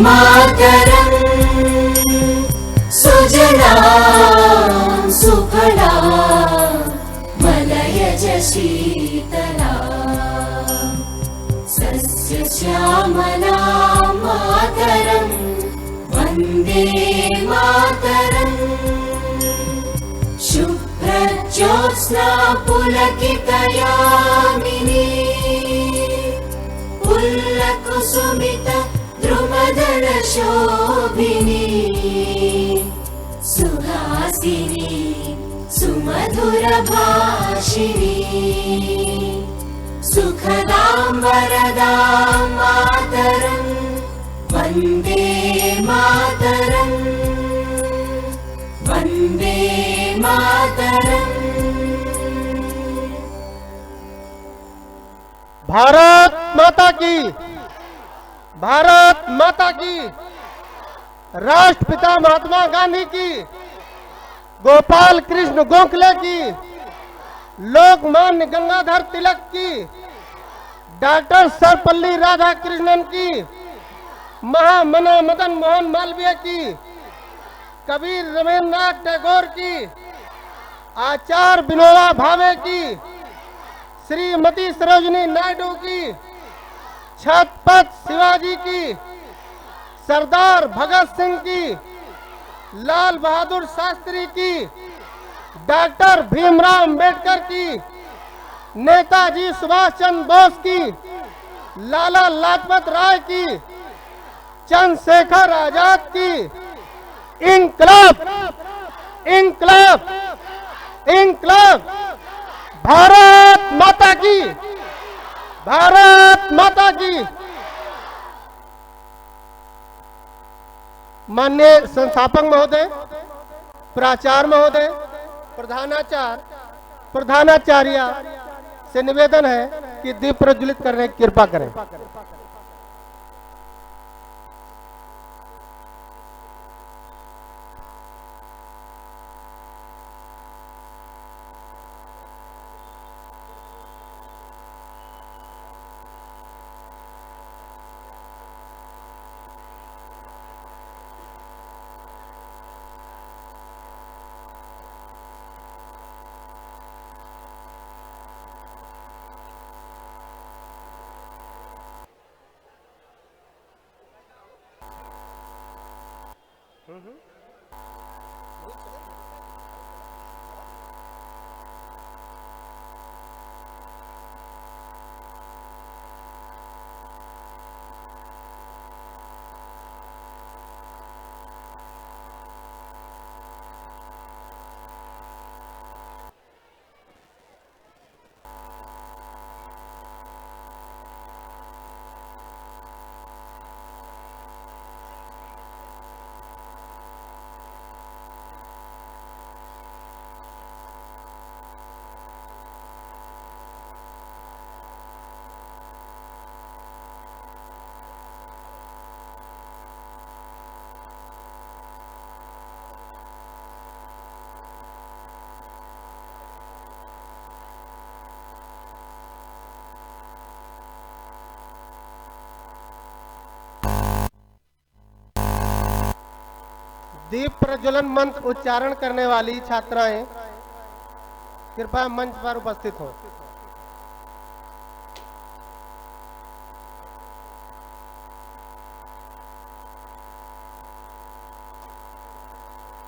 मातरम् सुजला सुफला मलयज शीतला सस्यश्यामला मातरम् वन्दे मातरम् शुभ्रज्योत्स्ना पुलकितयामिनी पुल्लकुसुमित द्रुमदल शोभिनी सुहासिनी सुमधुर भाषिणी सुखदां वरदां मातरम् वन्दे मातरम् वन्दे मातरम्। भारत माता की, भारत माता की, राष्ट्रपिता महात्मा गांधी की, गोपाल कृष्ण गोखले की, लोकमान्य गंगाधर तिलक की, डॉक्टर सर्वपल्ली राधाकृष्णन की, महामना मदन मोहन मालवीय की, कबीर रवींद्रनाथ टैगोर की, आचार्य विनोबा भावे की, श्रीमती सरोजिनी नायडू की, छत्रपति शिवाजी की, सरदार भगत सिंह की, लाल बहादुर शास्त्री की, डॉक्टर भीमराव अंबेडकर की, नेताजी सुभाष चंद्र बोस की, लाला लाजपत राय की, चंद्रशेखर आजाद की, इंकलाब इंकलाब इंकलाब। भारत माता की, भारत माता की। माननीय संस्थापक महोदय, प्राचार्य महोदय, प्रधानाचार्य से निवेदन है कि दीप प्रज्वलित करने की कृपा करें। दीप प्रज्वलन मंत्र उच्चारण करने वाली छात्राएं कृपया मंच पर उपस्थित हो।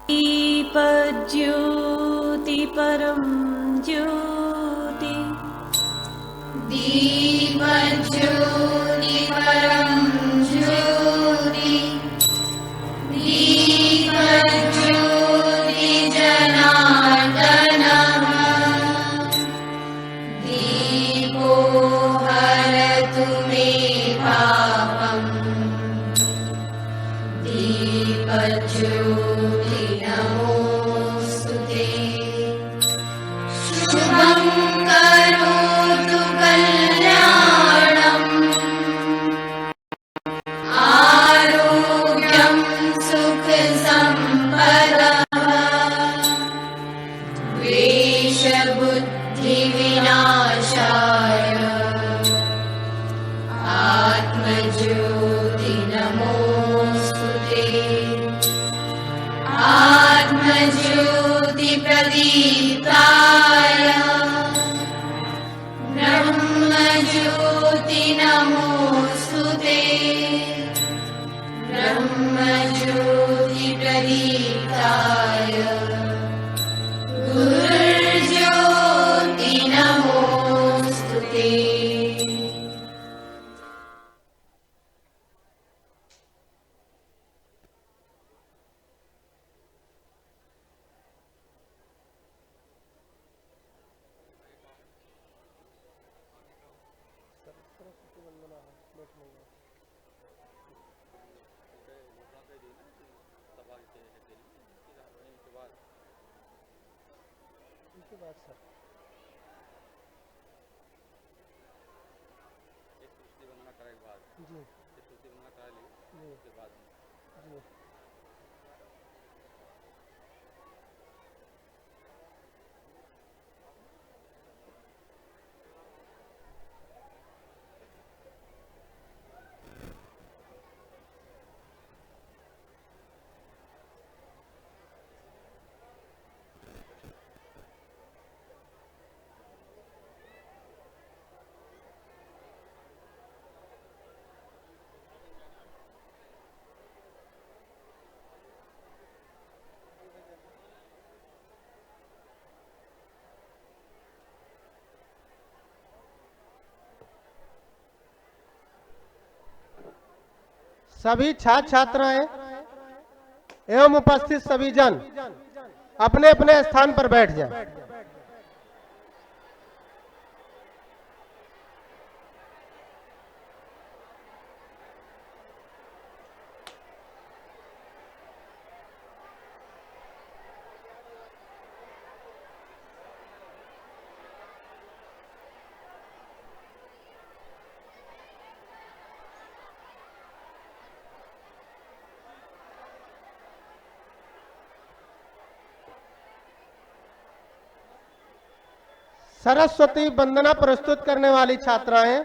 दीप ज्योति परम ज्योति, दीप ज्योति परम ज्योति, दीप ज्योति जनार्दनः, दीपो हरतु मे पापम्, दीप ज्योति नमोस्तुते, शुभं करोतु कल्याणम्, आरोग्यं सुख संपदः, द्वेष बुद्धि विनाशाय, आत्मज्योति नमो प्रदीप्ताय ब्रह्मज्योति नमोऽस्तुते ब्रह्मज्योति प्रदीप्ताय गुरुर्ज्योति नमोऽस्तुते। सभी छात्र छात्राएं एवं उपस्थित सभी जन अपने अपने स्थान पर बैठ जाएं। सरस्वती वंदना प्रस्तुत करने वाली छात्राएं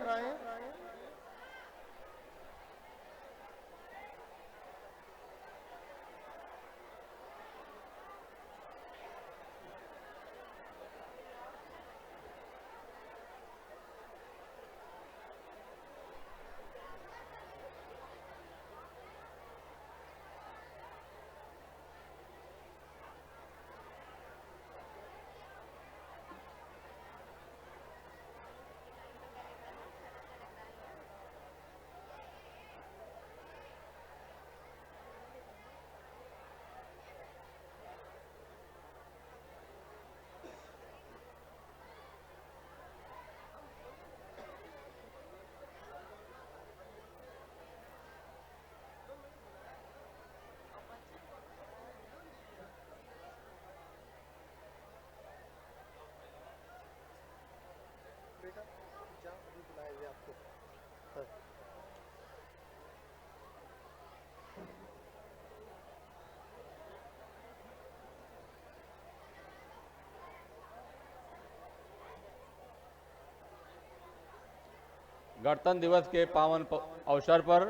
गणतंत्र दिवस के पावन अवसर पर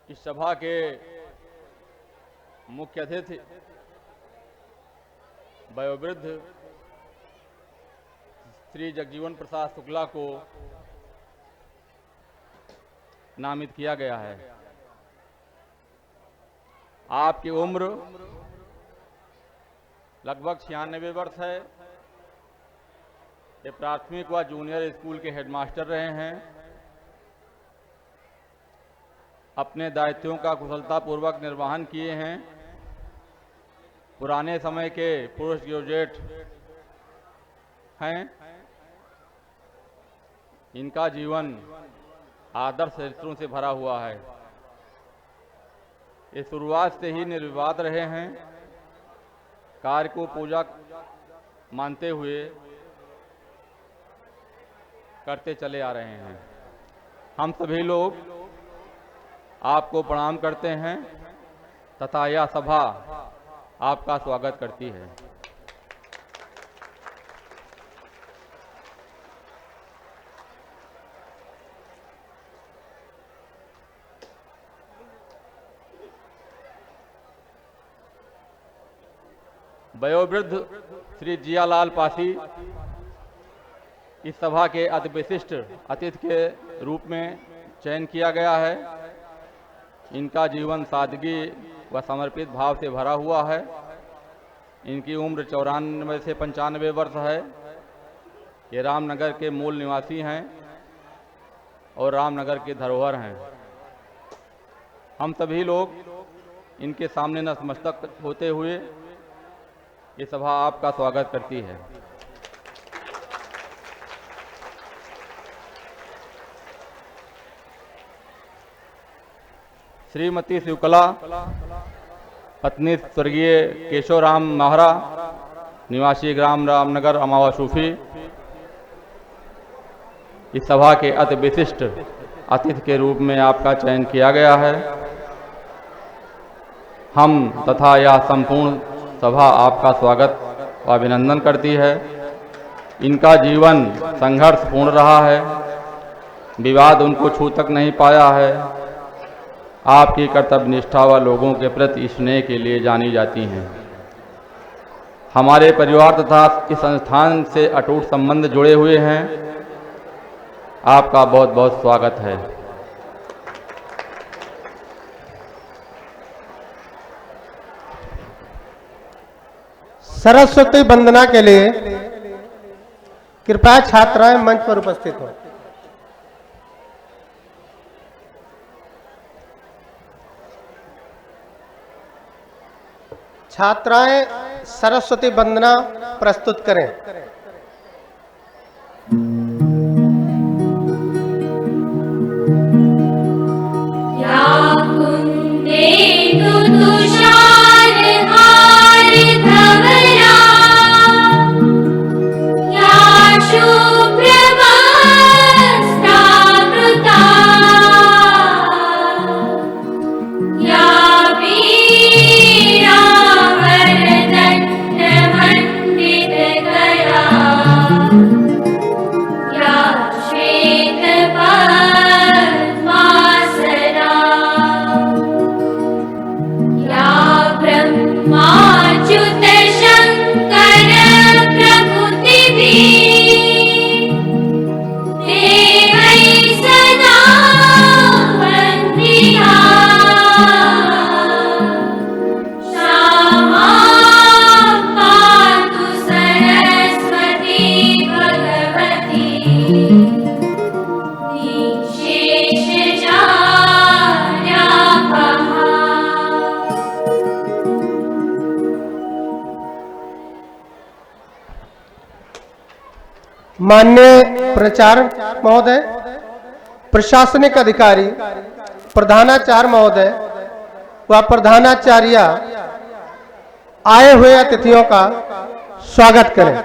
इस सभा के मुख्य अतिथि वयोवृद्ध श्री जगजीवन प्रसाद शुक्ला को नामित किया गया है। आपकी उम्र लगभग 96 वर्ष है। ये प्राथमिक व जूनियर स्कूल के हेडमास्टर रहे हैं। अपने दायित्वों का कुशलतापूर्वक निर्वहन किए हैं। पुराने समय के पोस्ट ग्रेजुएट हैं। इनका जीवन आदर्श चरित्रों से भरा हुआ है। ये शुरुआत से ही निर्विवाद रहे हैं। कार्य को पूजा मानते हुए करते चले आ रहे हैं। हम सभी लोग आपको प्रणाम करते हैं तथा यह सभा आपका स्वागत करती है। वयोवृद्ध श्री जियालाल पासी इस सभा के अति विशिष्ट अतिथि के रूप में चयन किया गया है। इनका जीवन सादगी व समर्पित भाव से भरा हुआ है। इनकी उम्र 94 से 95 वर्ष है। ये रामनगर के मूल निवासी हैं और रामनगर के धरोहर हैं। हम सभी लोग इनके सामने नतमस्तक होते हुए ये सभा आपका स्वागत करती है। श्रीमती शिवकला पत्नी स्वर्गीय केशवराम महरा निवासी ग्राम रामनगर अमावा सूफी इस सभा के अति विशिष्ट अतिथि के रूप में आपका चयन किया गया है। हम तथा यह संपूर्ण सभा आपका स्वागत व अभिनंदन करती है। इनका जीवन संघर्षपूर्ण रहा है। विवाद उनको छू तक नहीं पाया है। आपकी कर्तव्य निष्ठा व लोगों के प्रति स्नेह के लिए जानी जाती हैं। हमारे परिवार तथा इस संस्थान से अटूट संबंध जुड़े हुए हैं। आपका बहुत बहुत स्वागत है। सरस्वती वंदना के लिए कृपया छात्राएं मंच पर उपस्थित हो। छात्राएं सरस्वती वंदना प्रस्तुत करें। या कुन्देन्दु तुषारहार धवला या शुभ्रवस्त्रावृता या वीणावरदण्डमण्डितकरा या श्वेतपद्मासना या ब्रह्माच्युतशङ्कर प्रभृतिभिः देवैः सदा वन्द्या क्षमा पातु सरस्वती भगवती निःशेषजाड्यापहा। माननीय प्राचार्य महोदय, प्रशासनिक अधिकारी, प्रधानाचार्य महोदय व प्रधानाचार्य आए हुए अतिथियों का स्वागत करें।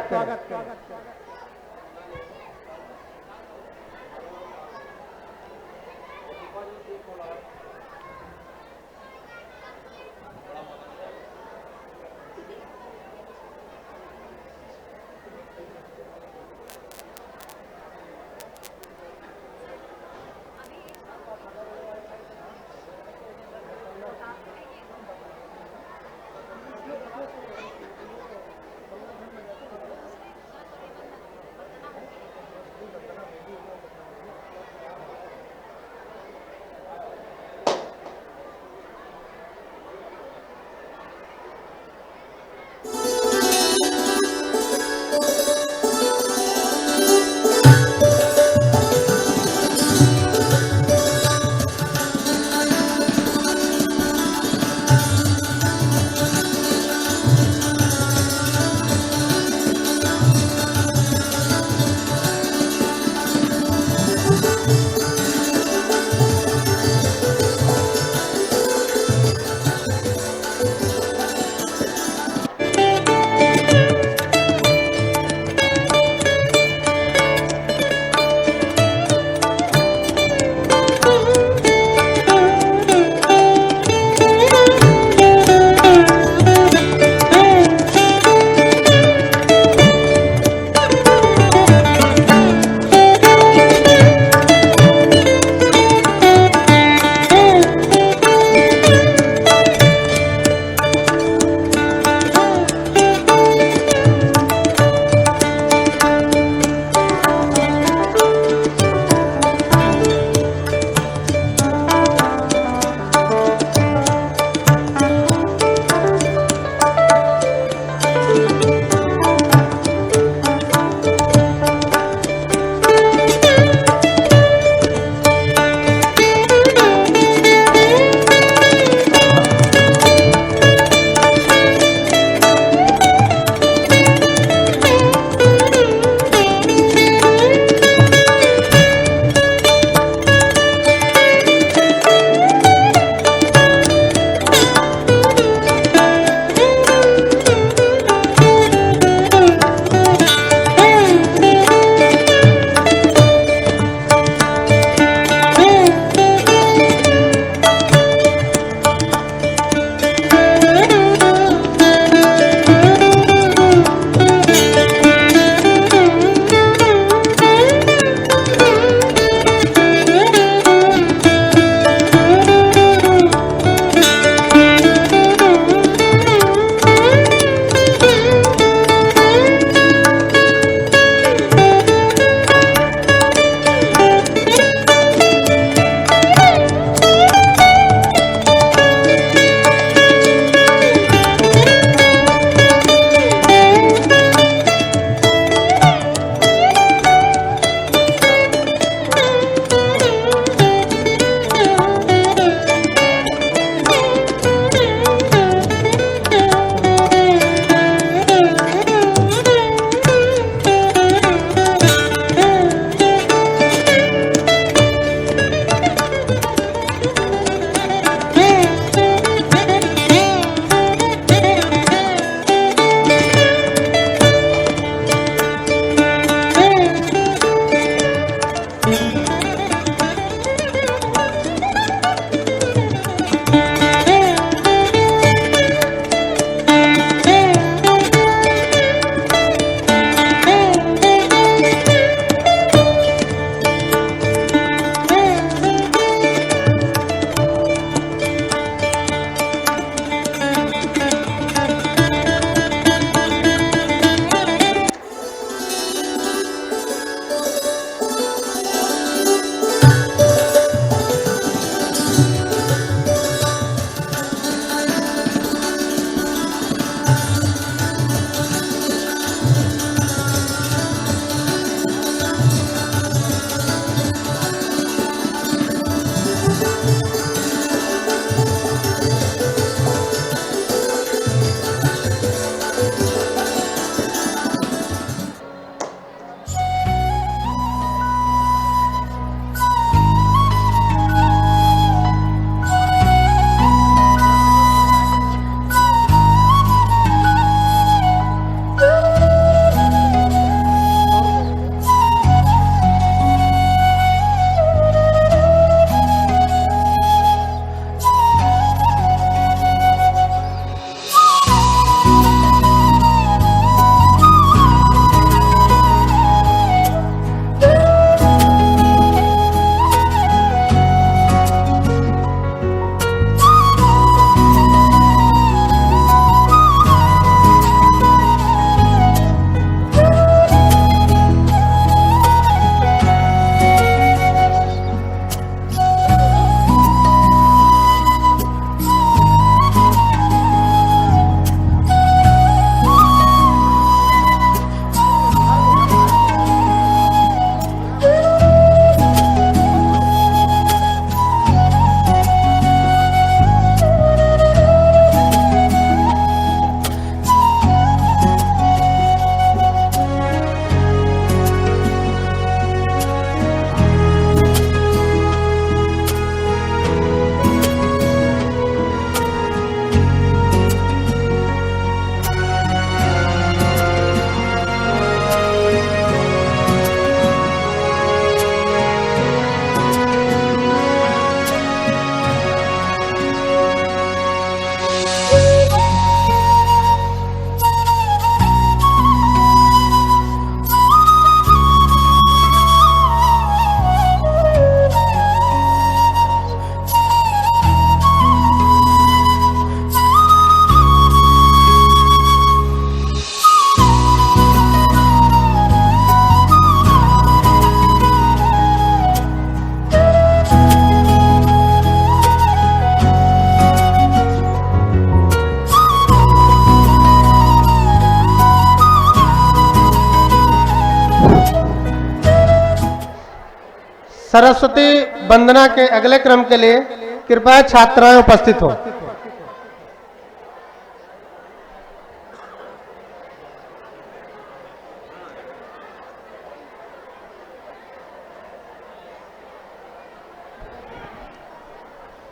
सरस्वती वंदना के अगले क्रम के लिए कृपया छात्राएं उपस्थित हो।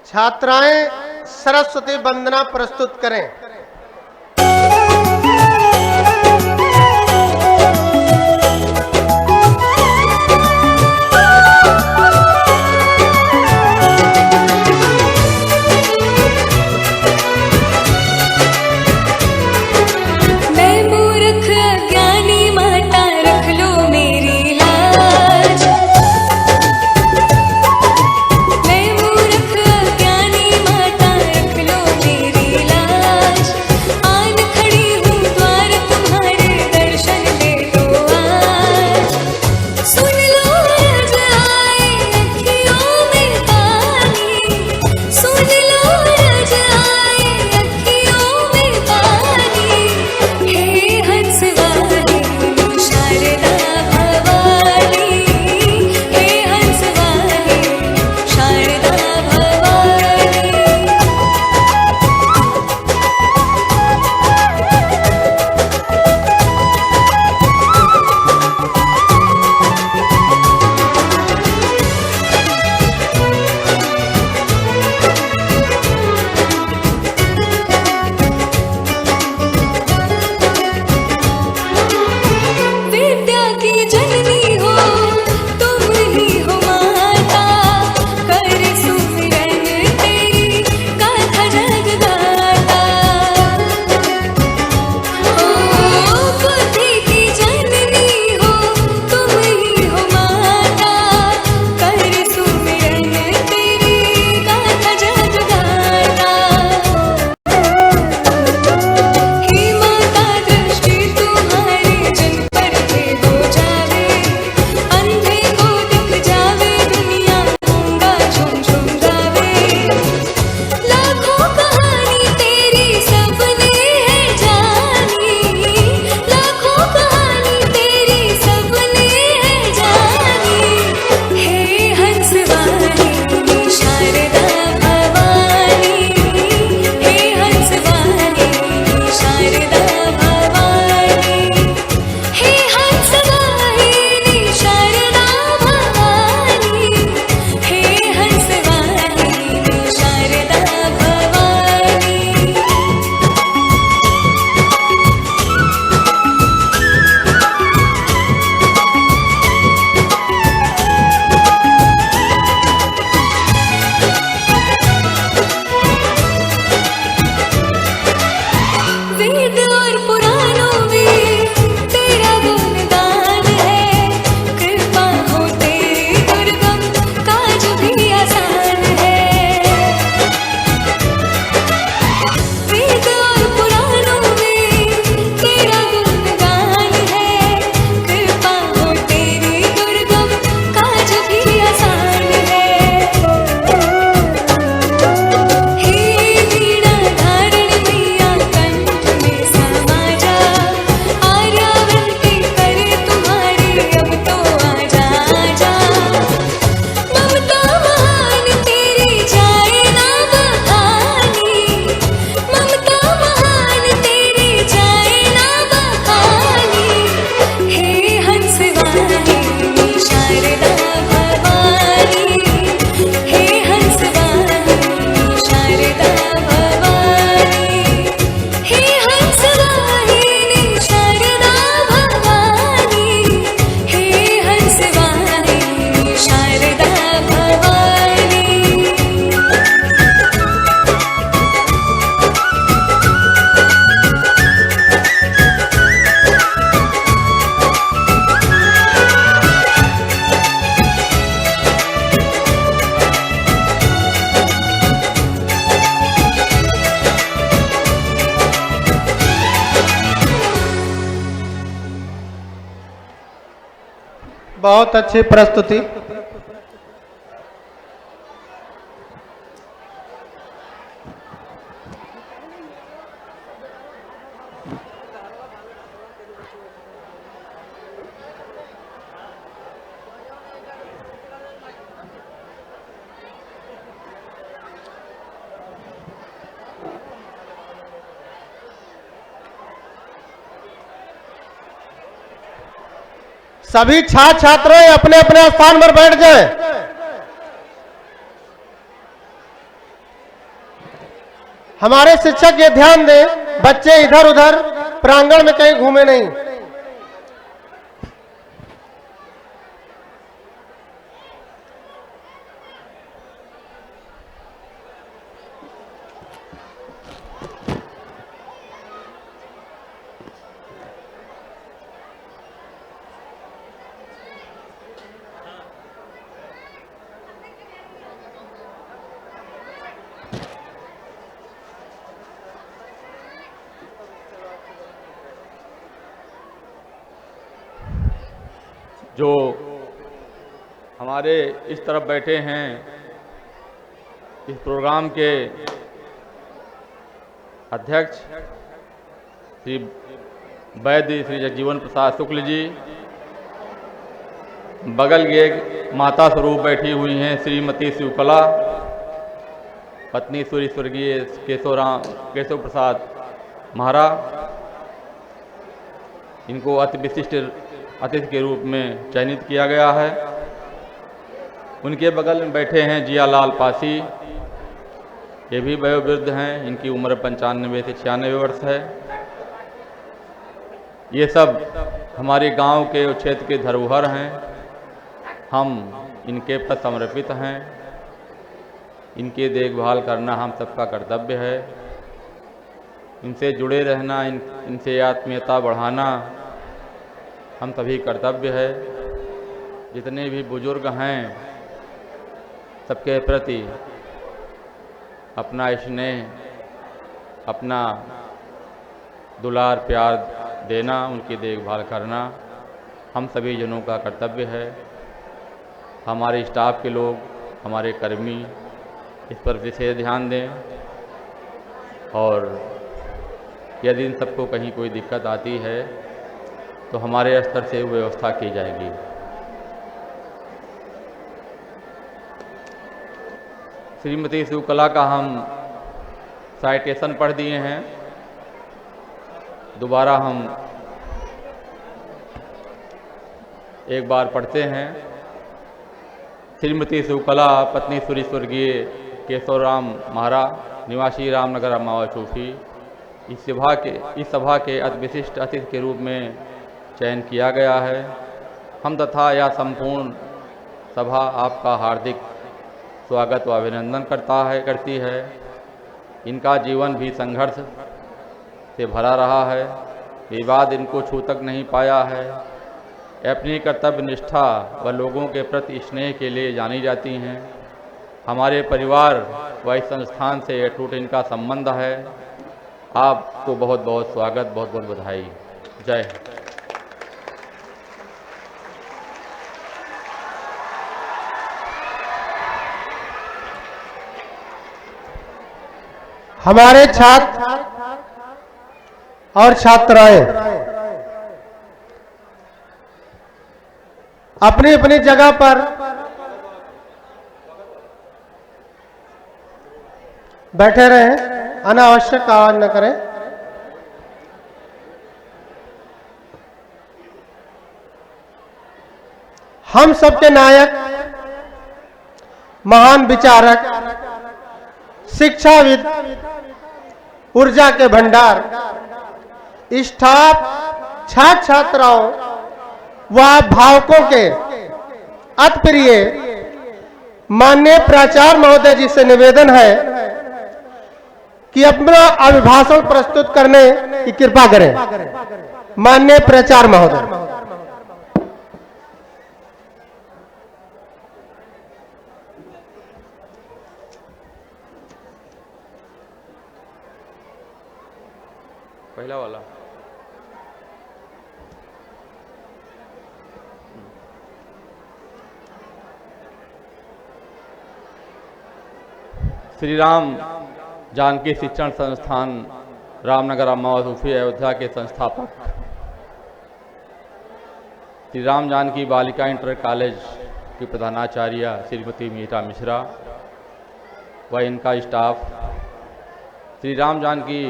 छात्राएं सरस्वती वंदना प्रस्तुत करें। बहुत अच्छी प्रस्तुति। सभी छात्र छात्राएं अपने अपने स्थान पर बैठ जाएं। हमारे शिक्षक ये ध्यान दें, बच्चे इधर उधर प्रांगण में कहीं घूमे नहीं। जो हमारे इस तरफ बैठे हैं, इस प्रोग्राम के अध्यक्ष श्री वैद्य श्री जगजीवन प्रसाद शुक्ल जी, बगल के माता स्वरूप बैठी हुई हैं श्रीमती शिवकला, पत्नी स्वर्गीय केशव प्रसाद महारा, इनको अति विशिष्ट अतिथि के रूप में चयनित किया गया है। उनके बगल में बैठे हैं जियालाल पासी, ये भी वयोवृद्ध हैं, इनकी उम्र 95 से 96 वर्ष है। ये सब हमारे गांव के और क्षेत्र के धरोहर हैं, हम इनके प्रति समर्पित हैं। इनकी देखभाल करना हम सबका कर्तव्य है। इनसे जुड़े रहना, इनसे आत्मीयता बढ़ाना हम सभी कर्तव्य है। जितने भी बुजुर्ग हैं, सबके प्रति अपना स्नेह, अपना दुलार प्यार देना, उनकी देखभाल करना हम सभी जनों का कर्तव्य है। हमारे स्टाफ के लोग, हमारे कर्मी इस पर विशेष ध्यान दें, और यदि इन सबको कहीं कोई दिक्कत आती है तो हमारे स्तर से व्यवस्था की जाएगी। श्रीमती शिवकला का हम साइटेशन पढ़ दिए हैं, दोबारा हम एक बार पढ़ते हैं। श्रीमती शिवकला, पत्नी स्वर्गीय केशवराम महारा, निवासी रामनगर अम्मावा चौकी, इस सभा के अति विशिष्ट अतिथि के रूप में चयन किया गया है। हम तथा यह संपूर्ण सभा आपका हार्दिक स्वागत व अभिनंदन करती है। इनका जीवन भी संघर्ष से भरा रहा है, विवाद इनको छू तक नहीं पाया है। अपनी कर्तव्य निष्ठा व लोगों के प्रति स्नेह के लिए जानी जाती हैं। हमारे परिवार व इस संस्थान से अटूट इनका संबंध है। आपको बहुत बहुत स्वागत, बहुत बहुत बधाई। जय हिंद। हमारे छात्र और छात्राएं अपनी अपनी जगह पर बैठे रहें, अनावश्यक आवाज न करें। हम सबके नायक, महान विचारक, शिक्षाविद, ऊर्जा के भंडार, स्टाफ, छात्र छात्राओं व भावकों के अतिप्रिय माननीय प्राचार्य महोदय जी से निवेदन है कि अपना अभिभाषण प्रस्तुत करने की कृपा करें। माननीय प्राचार्य महोदय। पहला वाला श्री राम जानकी शिक्षण संस्थान रामनगर अम्मावा चौकी अयोध्या के संस्थापक श्री राम जानकी बालिका इंटर कॉलेज की प्रधानाचार्य श्रीमती मीरा मिश्रा व इनका staff, Shri Ram Janki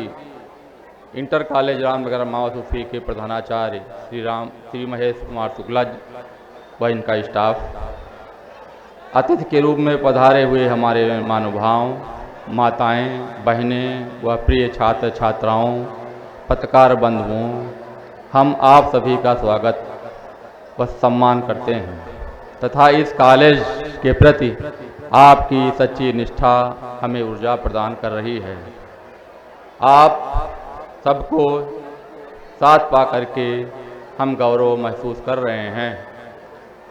inter college Ramnagar Mawa Sufi के प्रधानाचार्य श्री महेश कुमार शुक्ला व इनका स्टाफ, अतिथि के रूप में पधारे हुए हमारे महानुभाव, माताएं, बहनें व प्रिय छात्र छात्राओं, पत्रकार बंधुओं, हम आप सभी का स्वागत व सम्मान करते हैं तथा इस कॉलेज के प्रति आपकी सच्ची निष्ठा हमें ऊर्जा प्रदान कर रही है। आप सबको साथ पा करके हम गौरव महसूस कर रहे हैं।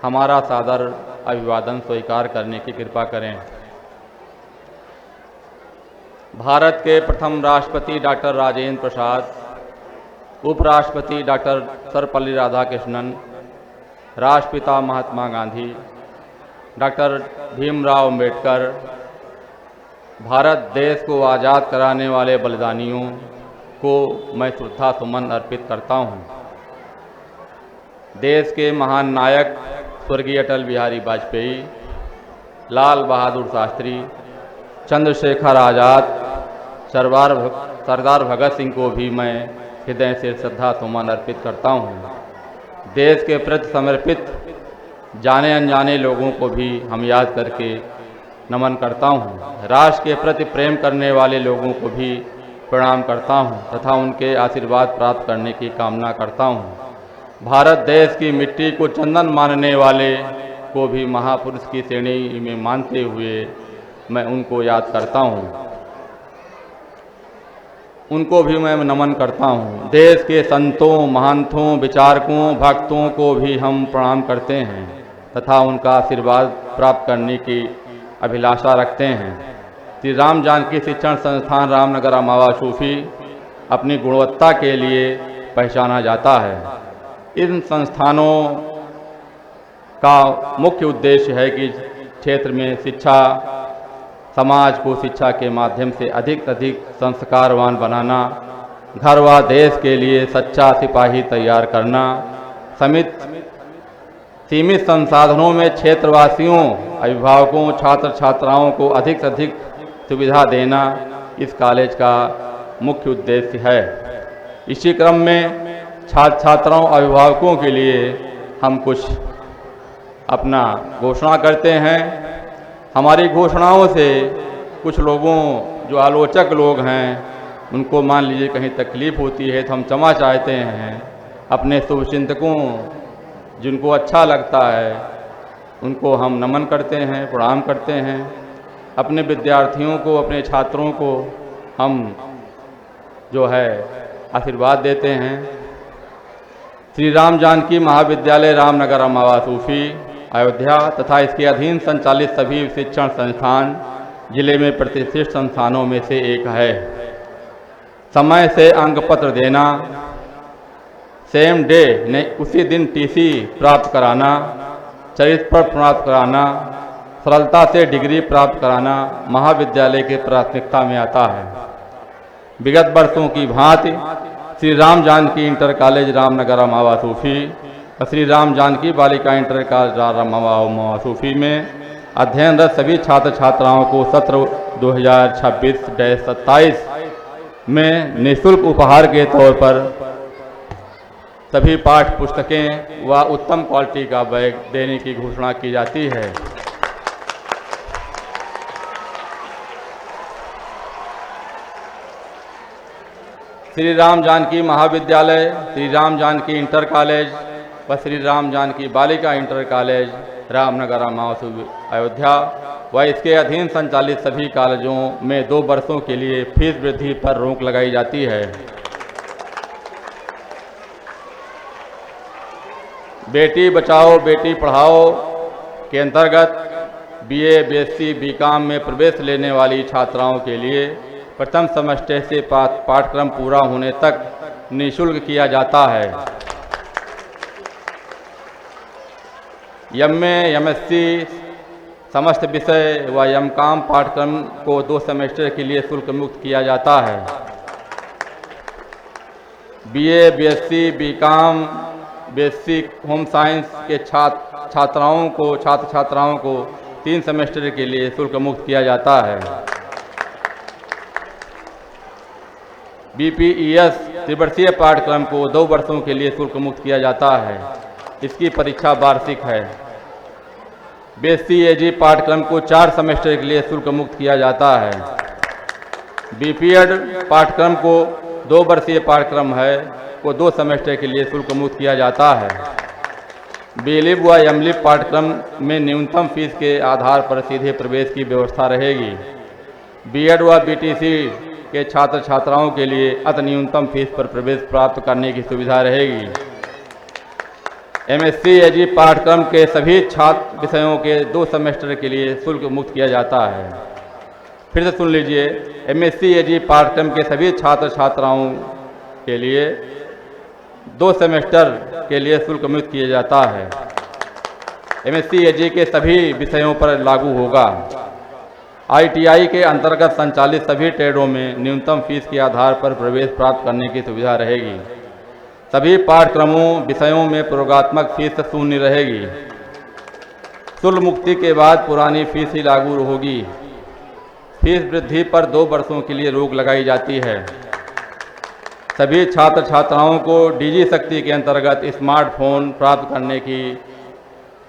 हमारा सादर अभिवादन स्वीकार करने की कृपा करें। भारत के प्रथम राष्ट्रपति डॉक्टर राजेंद्र प्रसाद, उपराष्ट्रपति डॉक्टर सर्वपल्ली राधाकृष्णन, राष्ट्रपिता महात्मा गांधी, डॉक्टर भीमराव अंबेडकर, भारत देश को आज़ाद कराने वाले बलिदानियों को मैं श्रद्धा सुमन अर्पित करता हूँ। देश के महान नायक स्वर्गीय अटल बिहारी वाजपेयी, लाल बहादुर शास्त्री, चंद्रशेखर आज़ाद, सरदार भगत सिंह को भी मैं हृदय से श्रद्धा सुमन अर्पित करता हूँ। देश के प्रति समर्पित जाने अनजाने लोगों को भी हम याद करके नमन करता हूँ। राष्ट्र के प्रति प्रेम करने वाले लोगों को भी प्रणाम करता हूँ तथा उनके आशीर्वाद प्राप्त करने की कामना करता हूँ। भारत देश की मिट्टी को चंदन मानने वाले को भी महापुरुष की श्रेणी में मानते हुए मैं उनको याद करता हूँ, उनको भी मैं नमन करता हूँ। देश के संतों, महंतों, विचारकों, भक्तों को भी हम प्रणाम करते हैं तथा उनका आशीर्वाद प्राप्त करने की अभिलाषा रखते हैं। श्री राम जानकी शिक्षण संस्थान रामनगर मावा सूफी अपनी गुणवत्ता के लिए पहचाना जाता है। इन संस्थानों का मुख्य उद्देश्य है कि क्षेत्र में शिक्षा, समाज को शिक्षा के माध्यम से अधिक संस्कारवान बनाना, घर व देश के लिए सच्चा सिपाही तैयार करना, सीमित संसाधनों में क्षेत्रवासियों, अभिभावकों, छात्र छात्राओं को अधिक से अधिक सुविधा देना इस कॉलेज का मुख्य उद्देश्य है। इसी क्रम में छात्र छात्राओं, अभिभावकों के लिए हम कुछ अपना घोषणा करते हैं। हमारी घोषणाओं से कुछ लोगों, जो आलोचक लोग हैं, उनको मान लीजिए कहीं तकलीफ होती है तो हम क्षमा चाहते हैं। अपने शुभचिंतकों, जिनको अच्छा लगता है, उनको हम नमन करते हैं, प्रणाम करते हैं। अपने विद्यार्थियों को, अपने छात्रों को हम जो है आशीर्वाद देते हैं। श्री राम जानकी महाविद्यालय रामनगर मावा सूफी अयोध्या तथा इसके अधीन संचालित सभी शिक्षण संस्थान जिले में प्रतिष्ठित संस्थानों में से एक है। समय से अंक पत्र देना, सेम डे ने उसी दिन टीसी प्राप्त कराना, चरित्र पत्र प्राप्त कराना, सरलता से डिग्री प्राप्त कराना महाविद्यालय की प्राथमिकता में आता है। विगत वर्षों की भांति श्री राम जानकी इंटर कॉलेज रामनगर मावा सूफी और श्री राम जानकी बालिका इंटर कॉलेज मावा सूफी में अध्ययनरत सभी छात्र छात्राओं को सत्र 2026-27 में निःशुल्क उपहार के तौर पर सभी पाठ्य पुस्तकें व उत्तम क्वालिटी का बैग देने की घोषणा की जाती है। श्री राम जानकी महाविद्यालय, श्री राम जानकी इंटर कॉलेज व श्री राम जानकी बालिका इंटर कॉलेज रामनगर मावा सूफी अयोध्या व इसके अधीन संचालित सभी कॉलेजों में 2 वर्षों के लिए फीस वृद्धि पर रोक लगाई जाती है। बेटी बचाओ बेटी पढ़ाओ के अंतर्गत बीए, बीएससी, बीकॉम में प्रवेश लेने वाली छात्राओं के लिए प्रथम सेमेस्टर से पाठ्यक्रम पूरा होने तक निःशुल्क किया जाता है। एमए, एमएससी समस्त विषय व एमकॉम पाठ्यक्रम को 2 सेमेस्टर के लिए शुल्क मुक्त किया जाता है। BA, BSc, BCom, basic home science के छात्र छात्राओं को 3 सेमेस्टर के लिए शुल्क मुक्त किया जाता है। बीपीईएस त्रिवर्षीय पाठ्यक्रम को 2 वर्षों के लिए शुल्क मुक्त किया जाता है। इसकी परीक्षा वार्षिक है। BSc पाठ्यक्रम को 4 सेमेस्टर के लिए शुल्क मुक्त किया जाता है। BPEd पाठ्यक्रम को 2 वर्षीय पाठ्यक्रम है को 2 सेमेस्टर के लिए शुल्क मुक्त किया जाता है। BLib व MLib पाठ्यक्रम में न्यूनतम फीस के आधार पर सीधे प्रवेश की व्यवस्था रहेगी। BEd व BTC के छात्र छात्राओं के लिए अति न्यूनतम फीस पर प्रवेश प्राप्त करने की सुविधा रहेगी। MSc AG पाठ्यक्रम के सभी छात्र विषयों के 2 सेमेस्टर के लिए शुल्क मुक्त किया जाता है। फिर से सुन लीजिए, MSc AG पाठ्यक्रम के सभी छात्र छात्राओं के लिए 2 सेमेस्टर के लिए शुल्क मुक्त किया जाता है। MSc AG के सभी विषयों पर लागू होगा। ITI के अंतर्गत संचालित सभी ट्रेडों में न्यूनतम फीस के आधार पर प्रवेश प्राप्त करने की सुविधा रहेगी। सभी पाठ्यक्रमों विषयों में प्रयोगात्मक फीस शून्य रहेगी। शुल्क मुक्ति के बाद पुरानी फीस ही लागू होगी। फीस वृद्धि पर 2 वर्षों के लिए रोक लगाई जाती है। सभी छात्र छात्राओं को डिजी शक्ति के अंतर्गत स्मार्टफोन प्राप्त करने की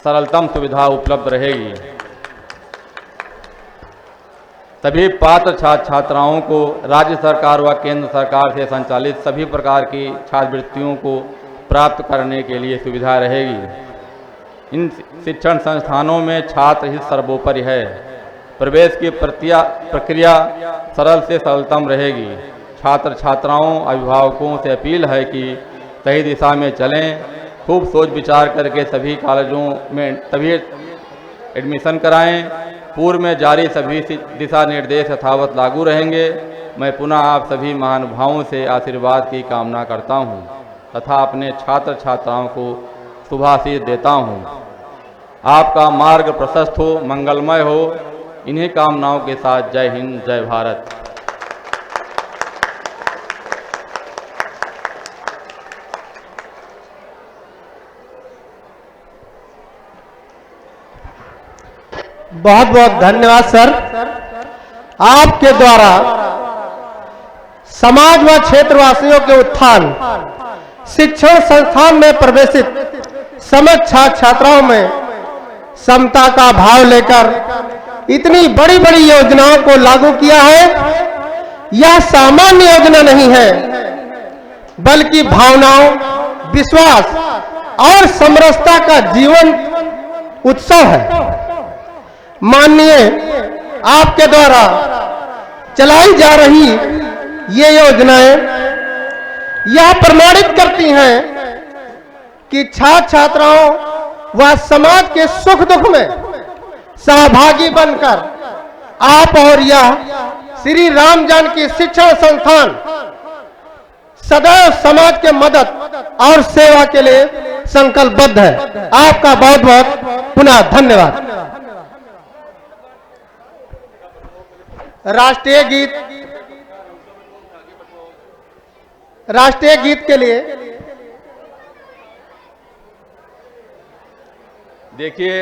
सरलतम सुविधा उपलब्ध रहेगी। सभी पात्र छात्र छात्राओं को राज्य सरकार व केंद्र सरकार से संचालित सभी प्रकार की छात्रवृत्तियों को प्राप्त करने के लिए सुविधा रहेगी। इन शिक्षण संस्थानों में छात्र ही सर्वोपरि है। प्रवेश की प्रक्रिया सरल से सरलतम रहेगी। छात्र छात्राओं अभिभावकों से अपील है कि सही दिशा में चलें, खूब सोच विचार करके सभी कॉलेजों में तभी एडमिशन कराएं। पूर्व में जारी सभी दिशा निर्देश यथावत लागू रहेंगे। मैं पुनः आप सभी महानुभावों से आशीर्वाद की कामना करता हूं तथा अपने छात्र छात्राओं को शुभाशीष देता हूं। आपका मार्ग प्रशस्त हो, मंगलमय हो। इन्हीं कामनाओं के साथ जय हिंद, जय भारत। बहुत बहुत धन्यवाद सर। आपके द्वारा समाज व क्षेत्रवासियों के उत्थान, शिक्षण संस्थान में प्रवेशित समस्त छात्र छात्राओं में समता का भाव लेकर इतनी बड़ी बड़ी योजनाओं को लागू किया है। यह सामान्य योजना नहीं है, बल्कि भावनाओं, विश्वास और समरसता का जीवन उत्सव है। माननीय आपके द्वारा चलाई जा रही ये योजनाएं यह प्रमाणित करती हैं कि छात्र छात्राओं व समाज के सुख दुख में सहभागी बनकर आप और यह श्री राम जानकी शिक्षण संस्थान सदैव समाज के मदद और सेवा के लिए संकल्पबद्ध है। आपका बहुत बहुत पुनः धन्यवाद। राष्ट्रीय गीत के लिए देखिए,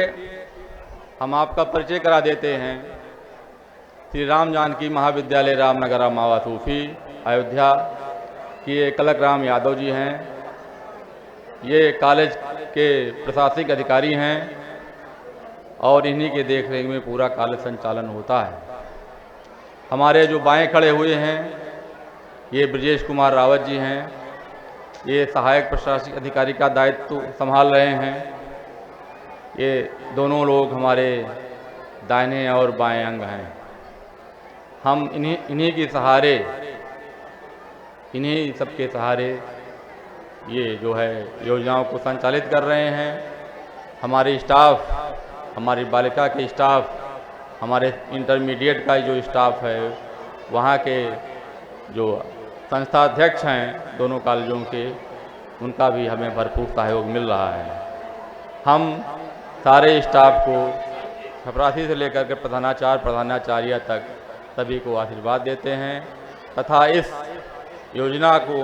हम आपका परिचय करा देते हैं। श्री राम जानकी महाविद्यालय रामनगर मावा सूफी अयोध्या की कलक राम यादव जी हैं। ये कॉलेज के प्रशासनिक अधिकारी हैं और इन्हीं के देखरेख में पूरा कॉलेज संचालन होता है। हमारे जो बाएं खड़े हुए हैं ये ब्रजेश कुमार रावत जी हैं। ये सहायक प्रशासनिक अधिकारी का दायित्व संभाल रहे हैं। ये दोनों लोग हमारे दाहिने और बाएं अंग हैं। हम इन्हीं के सहारे, इन्हीं सबके सहारे ये जो है योजनाओं को संचालित कर रहे हैं। हमारे स्टाफ, हमारी बालिका के स्टाफ, हमारे इंटरमीडिएट का जो स्टाफ है, वहाँ के जो संस्था अध्यक्ष हैं दोनों कॉलेजों के, उनका भी हमें भरपूर सहयोग मिल रहा है। हम सारे स्टाफ को छपरासी से लेकर के प्रधानाचार्य तक सभी को आशीर्वाद देते हैं तथा इस योजना को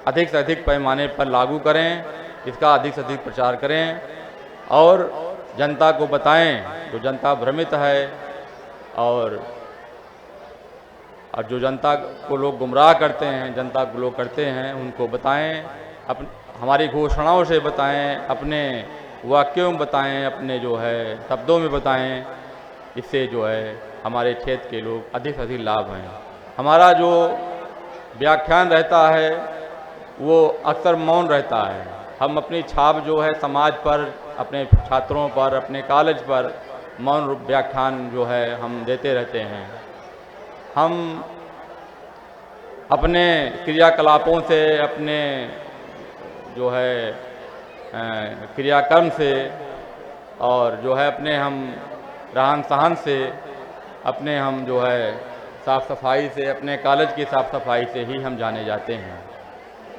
अधिक से अधिक पैमाने पर लागू करें, इसका अधिक से अधिक प्रचार करें और जनता को बताएं। जो जनता भ्रमित है और और जो जनता को लोग गुमराह करते हैं, जनता को लोग करते हैं, उनको बताएं, हमारी घोषणाओं से बताएं, अपने वाक्यों में बताएं, अपने जो है शब्दों में बताएं। इससे जो है हमारे क्षेत्र के लोग अधिक से अधिक लाभ हैं। हमारा जो व्याख्यान रहता है वो अक्सर मौन रहता है। हम अपनी छाप जो है समाज पर, अपने छात्रों पर, अपने कॉलेज पर मौन व्याख्यान जो है हम देते रहते हैं। हम अपने क्रियाकलापों से, अपने जो है क्रियाकर्म से और जो है अपने हम रहन सहन से, अपने हम जो है साफ़ सफाई से, अपने कॉलेज की साफ़ सफाई से ही हम जाने जाते हैं।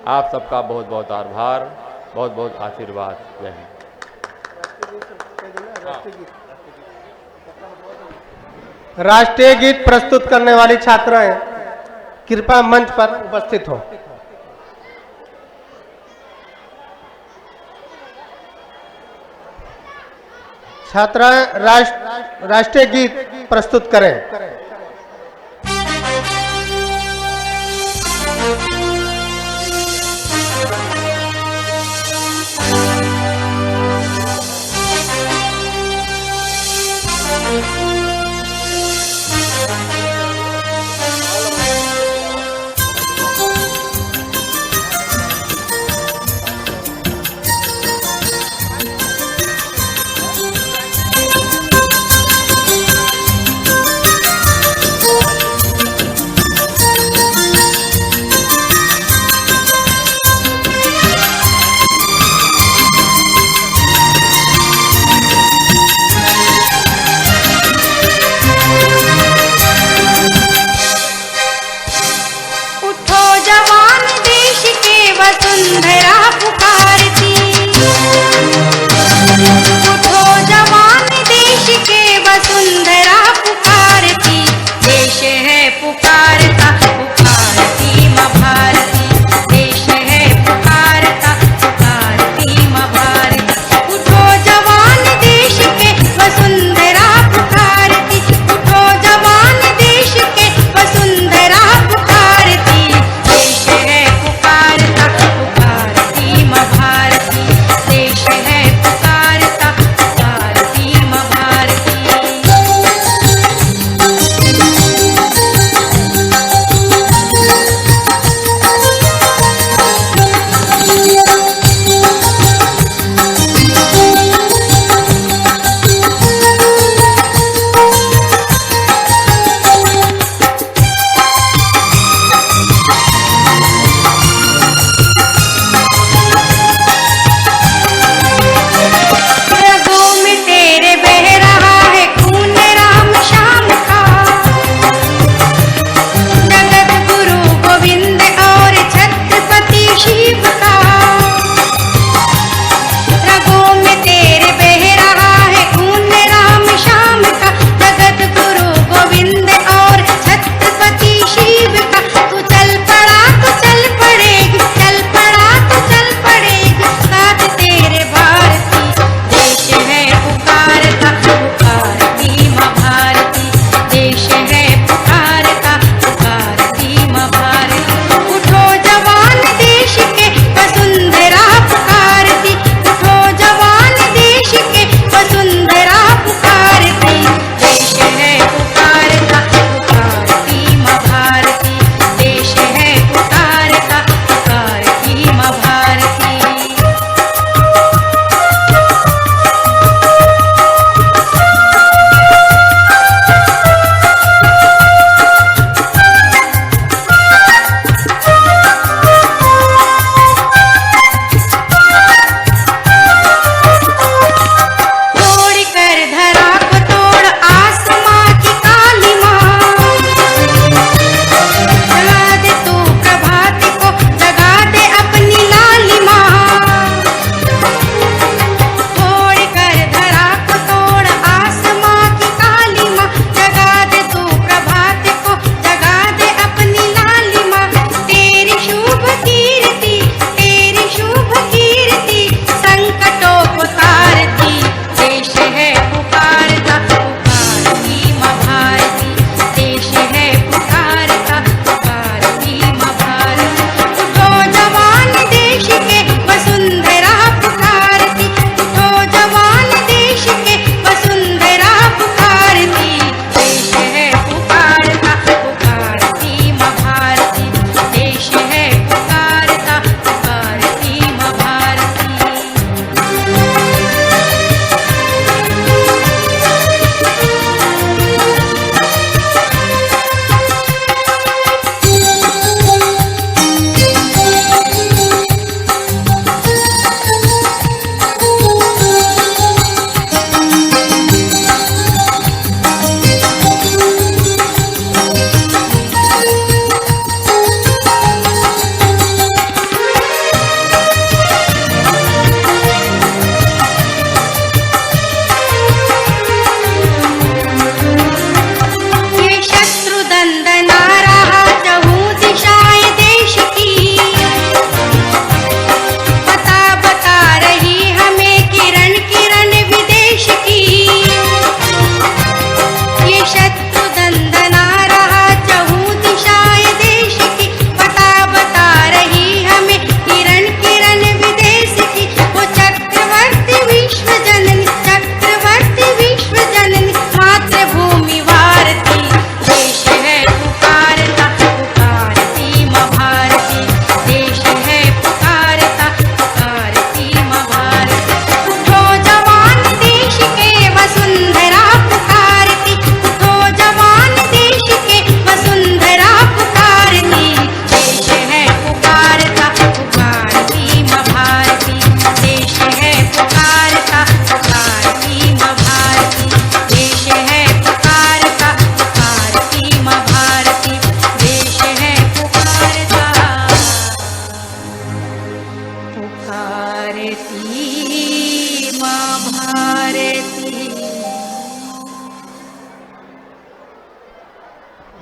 आप सबका बहुत बहुत आभार, बहुत बहुत आशीर्वाद। जय हिंद। राष्ट्रीय गीत प्रस्तुत करने वाली छात्राएं कृपया मंच पर उपस्थित हो। छात्राएं राष्ट्रीय गीत प्रस्तुत करें।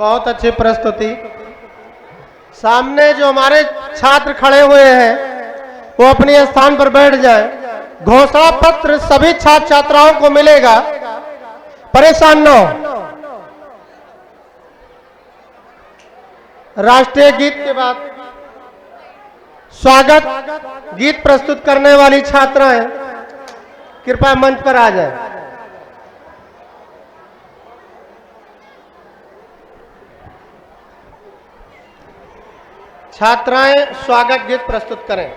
बहुत अच्छी प्रस्तुति। सामने जो हमारे छात्र खड़े हुए हैं वो अपने स्थान पर बैठ जाएं। घोषणा पत्र सभी छात्र छात्राओं को मिलेगा, परेशान न हो। राष्ट्रीय गीत के बाद स्वागत गीत प्रस्तुत करने वाली छात्राएं कृपया मंच पर आ जाएं। छात्राएं स्वागत गीत प्रस्तुत करें।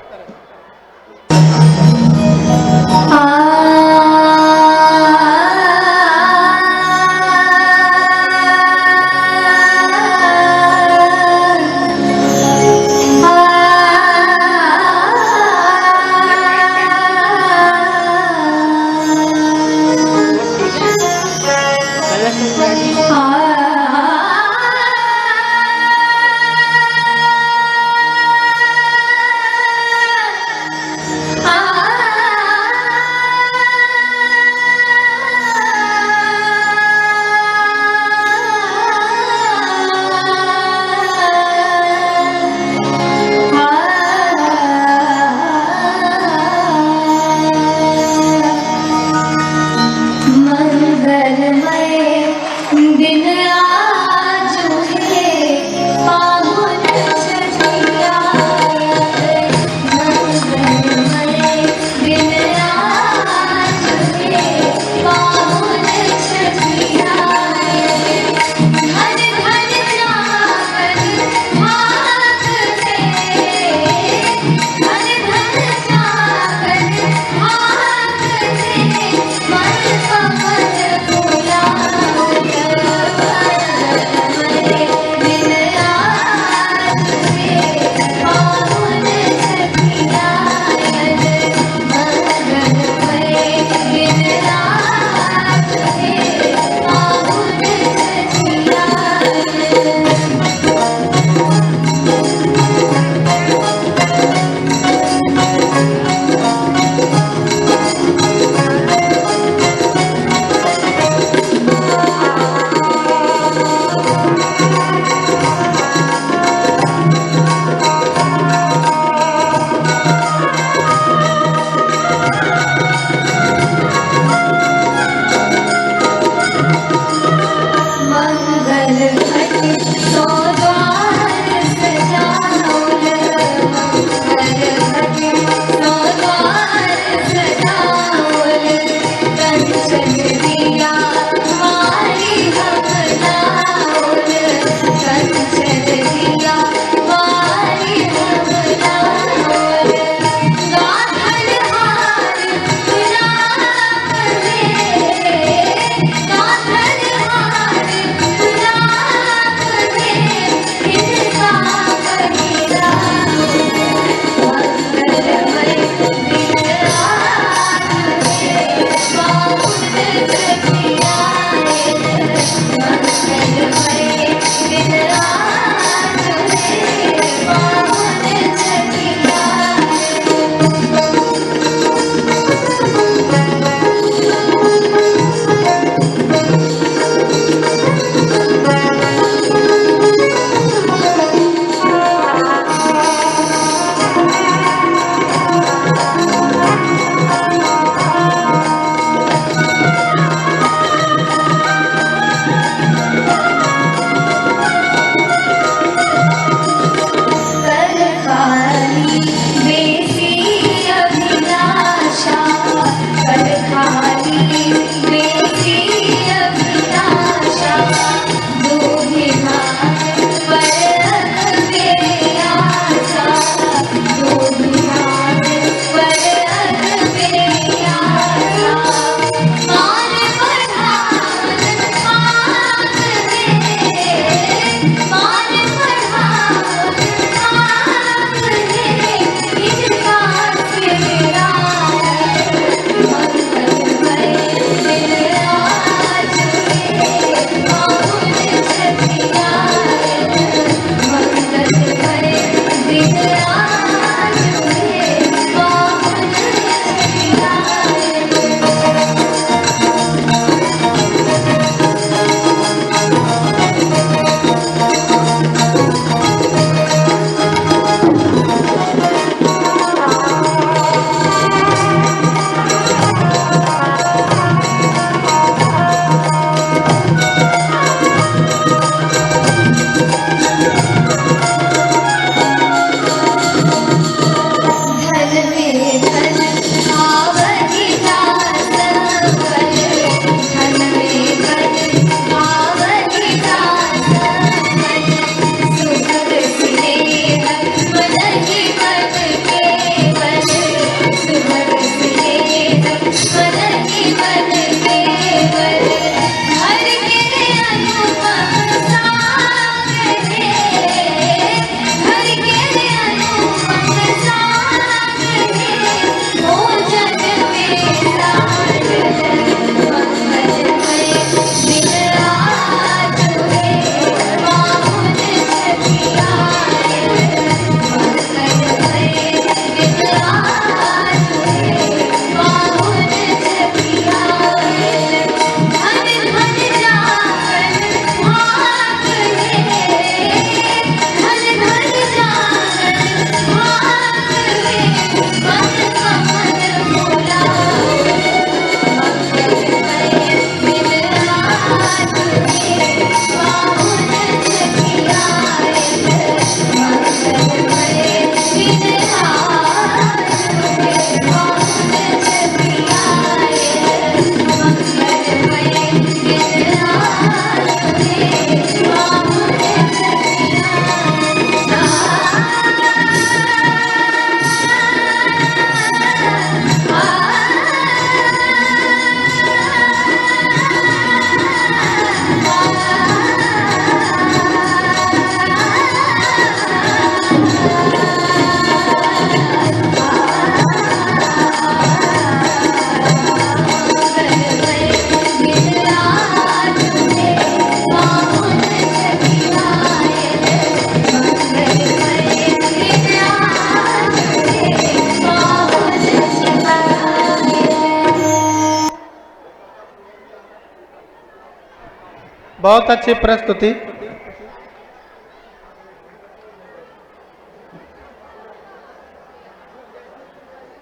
बहुत अच्छी प्रस्तुति।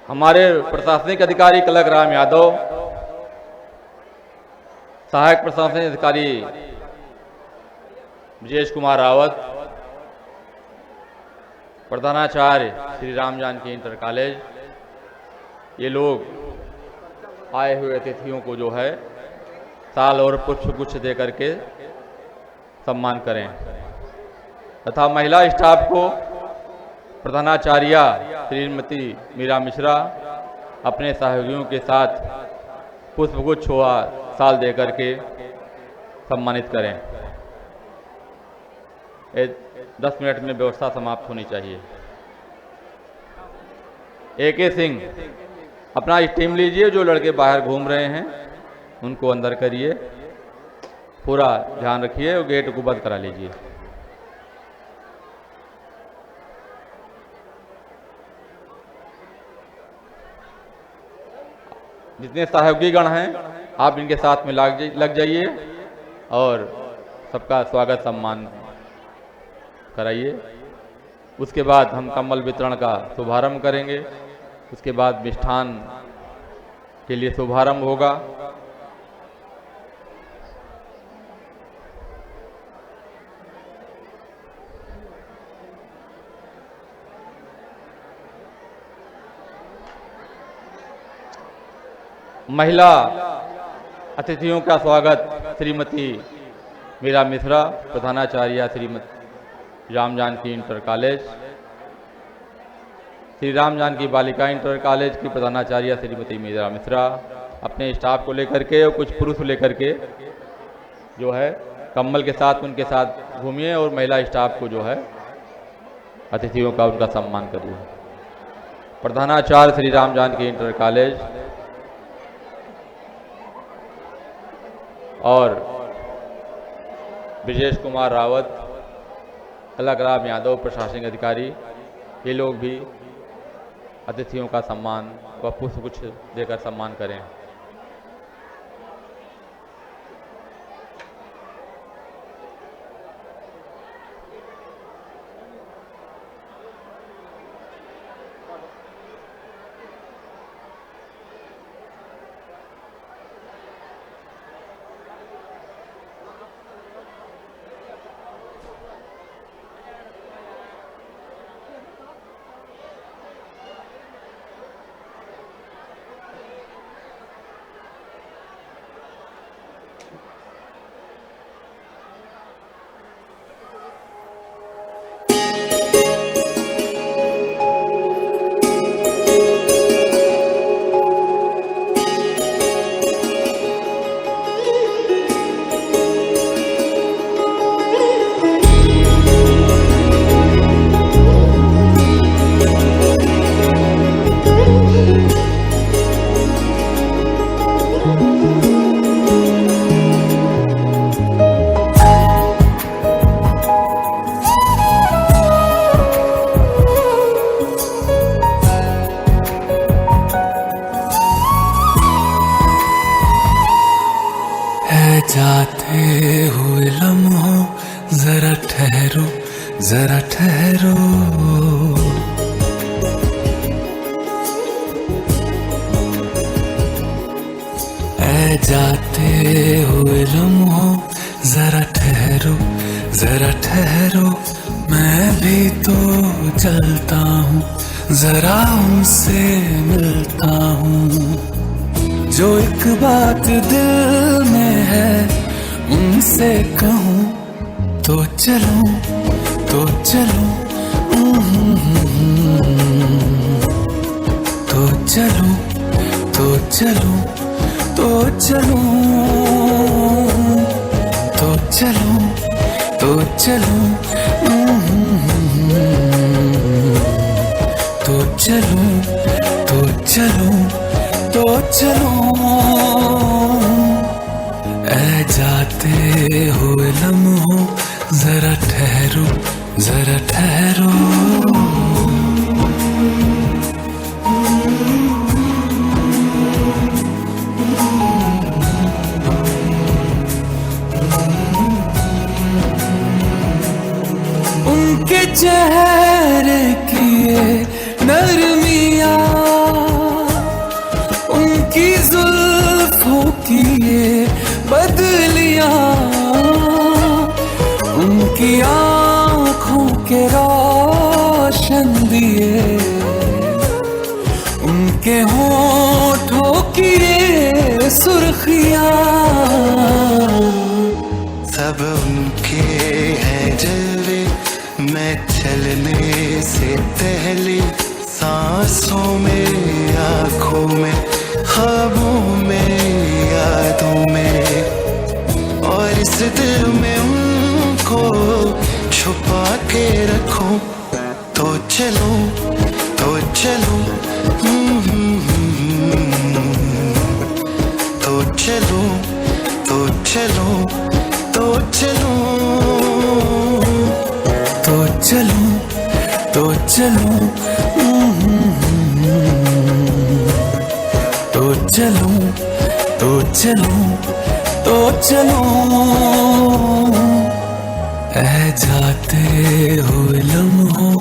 हमारे प्रशासनिक अधिकारी कलक राम यादव, सहायक प्रशासनिक अधिकारी विजेश कुमार रावत, प्रधानाचार्य श्री राम जानकी इंटर कॉलेज, ये लोग आए हुए अतिथियों को जो है साल और पुष्पगुच्छ दे करके सम्मान करें तथा महिला स्टाफ को प्रधानाचार्य श्रीमती मीरा मिश्रा अपने सहयोगियों के साथ पुष्पगुच्छ व साल दे करके सम्मानित करें। 10 मिनट में व्यवस्था समाप्त होनी चाहिए। AK सिंह, अपना टीम लीजिए, जो लड़के बाहर घूम रहे हैं उनको अंदर करिए, पूरा ध्यान रखिए और गेट को बंद करा लीजिए। जितने सहयोगी गण हैं आप इनके साथ में लग जाइए और सबका स्वागत सम्मान कराइए। उसके बाद हम कम्बल वितरण का शुभारंभ करेंगे। उसके बाद मिष्ठान के लिए शुभारंभ होगा। महिला अतिथियों का स्वागत श्रीमती मीरा मिश्रा, प्रधानाचार्य श्रीमती राम जानकी इंटर कॉलेज, श्री राम जानकी बालिका इंटर कॉलेज की प्रधानाचार्य श्रीमती मीरा मिश्रा अपने स्टाफ को लेकर के और कुछ पुरुष लेकर के जो है कम्बल के साथ उनके साथ घूमिए और महिला स्टाफ को जो है अतिथियों का उनका सम्मान करिए। प्रधानाचार्य श्री राम जानकी इंटर कॉलेज और विजेश कुमार रावत, कलक राम यादव प्रशासनिक अधिकारी, ये लोग भी अतिथियों का सम्मान व पुष्पगुच्छ देकर सम्मान करें। जाते हुए लम्हों जरा ठहरो, जरा ठहरो। ऐ जाते हुए लम्हों जरा ठहरो, जरा ठहरो। मैं भी तो चलता हूँ, जरा उनसे मिलता हूँ। जो एक बात दिल में है उनसे कहूँ तो चलूं, तो चलूं, तो चलूं, तो चलूं, तो चलूं, तो चलूं, तो चलूं, तो चलूं, तो चलूं, तो चलूं। ऐ जाते हुए लम्हों जरा ठहरो, जरा ठहरो। उनके चेहरे की ये नरमिया, उनकी जुल्फों की ये बदलियां, उनकी आंखों के रोशन दिए, उनके होठों की ये सुर्खियां, सब उनके हैं जलवे। मैं चलने से पहले सांसों में, आँखों में, ख्वाबों में, यादों में, और इस दिल में उनको छुपा के रखूं। तो चलो, तो चलो, तो चलो, तो चलो, तो चलो, तो चलो, तो चलो, तो चलो, तो चलो, तो चलो। ऐ जाते हुए लम्हों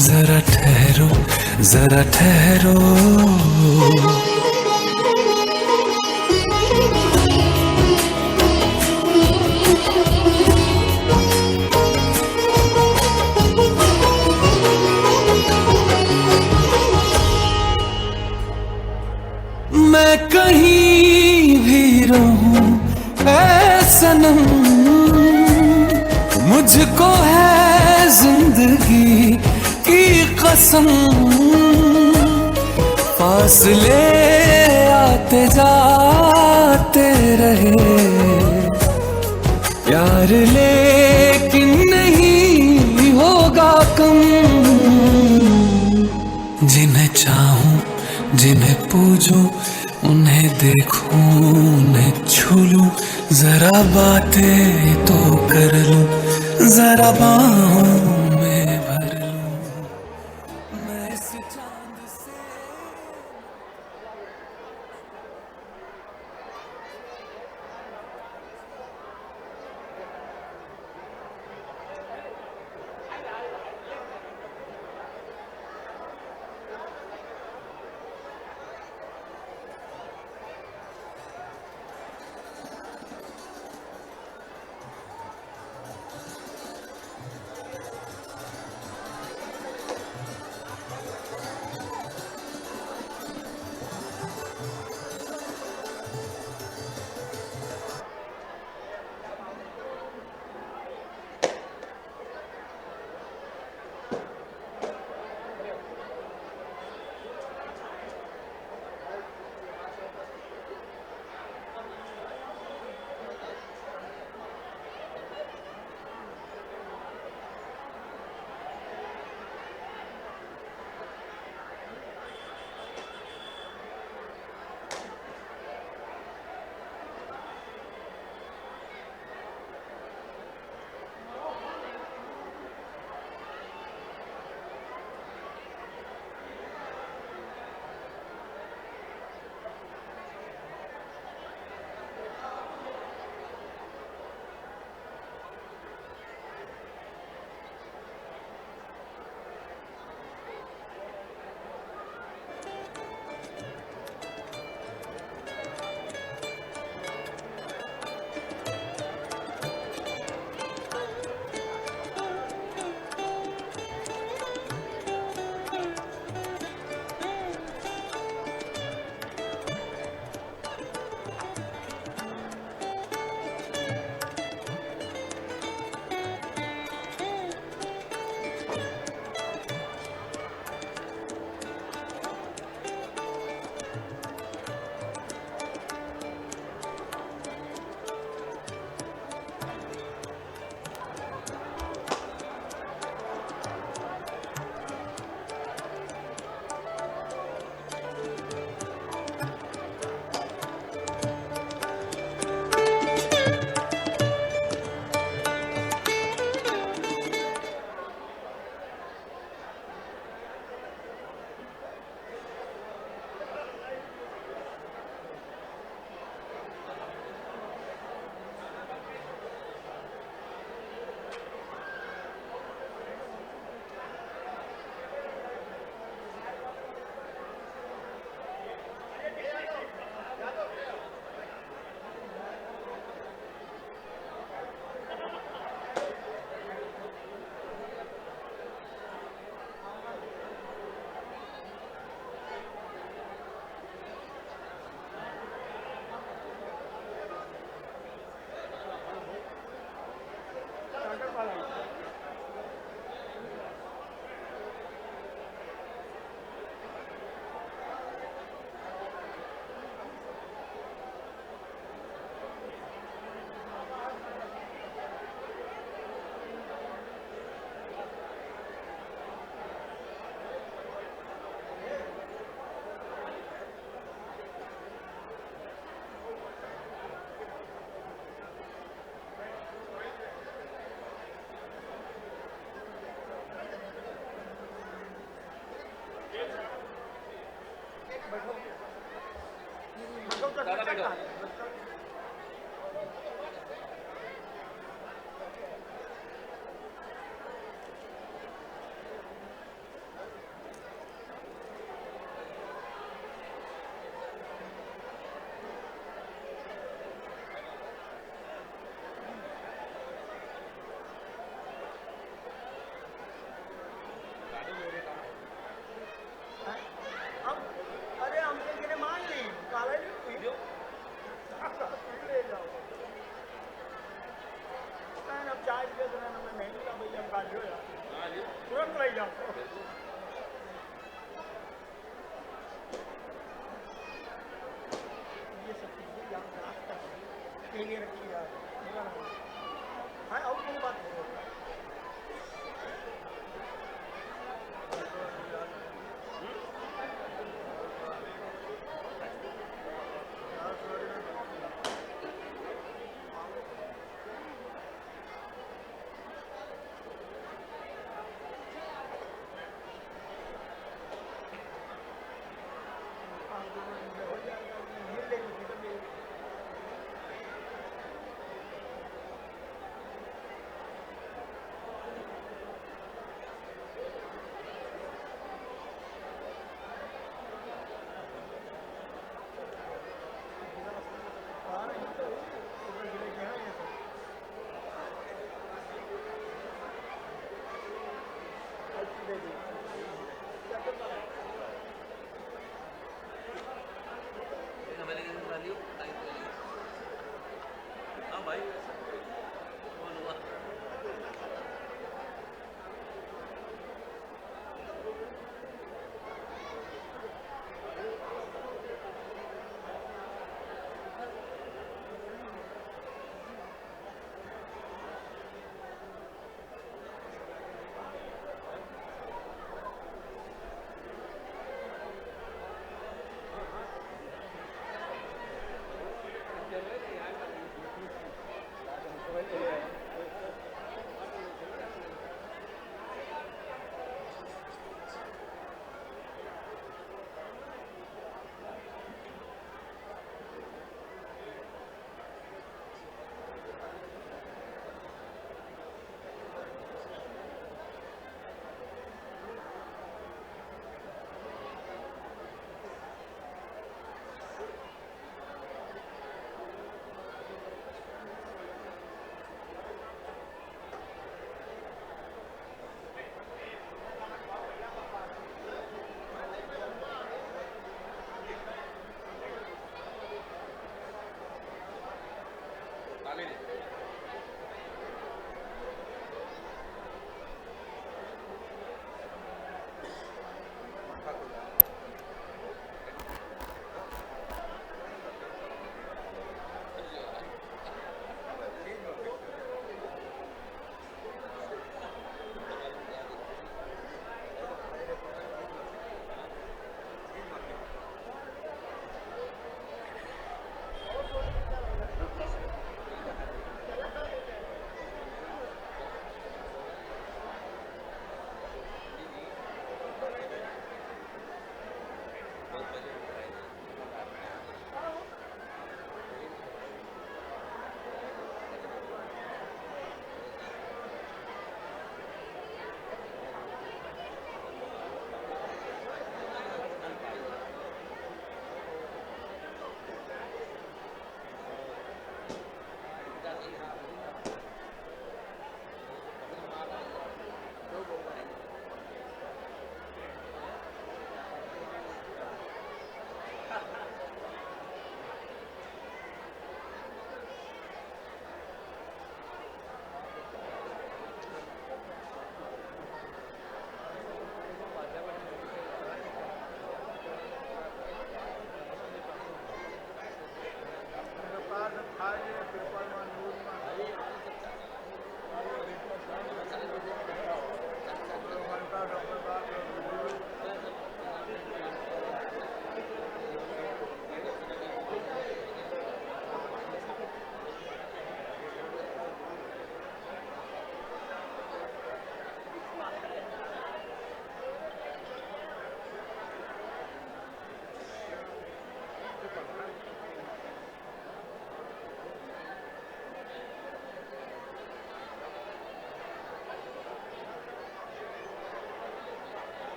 जरा ठहरो, जरा ठहरो। मैं कहीं भी रहूं ऐ सनम, मुझको है जिंदगी की कसम। फासले आते जाते रहे, प्यार लेकिन नहीं होगा कम। जिन्हें चाहूं, जिन्हें पूजूं, उन्हें देखूं, उन्हें छू लूं, जरा बातें तो कर लूं, जरा बाहों में भर लूं मैं इस चांद से।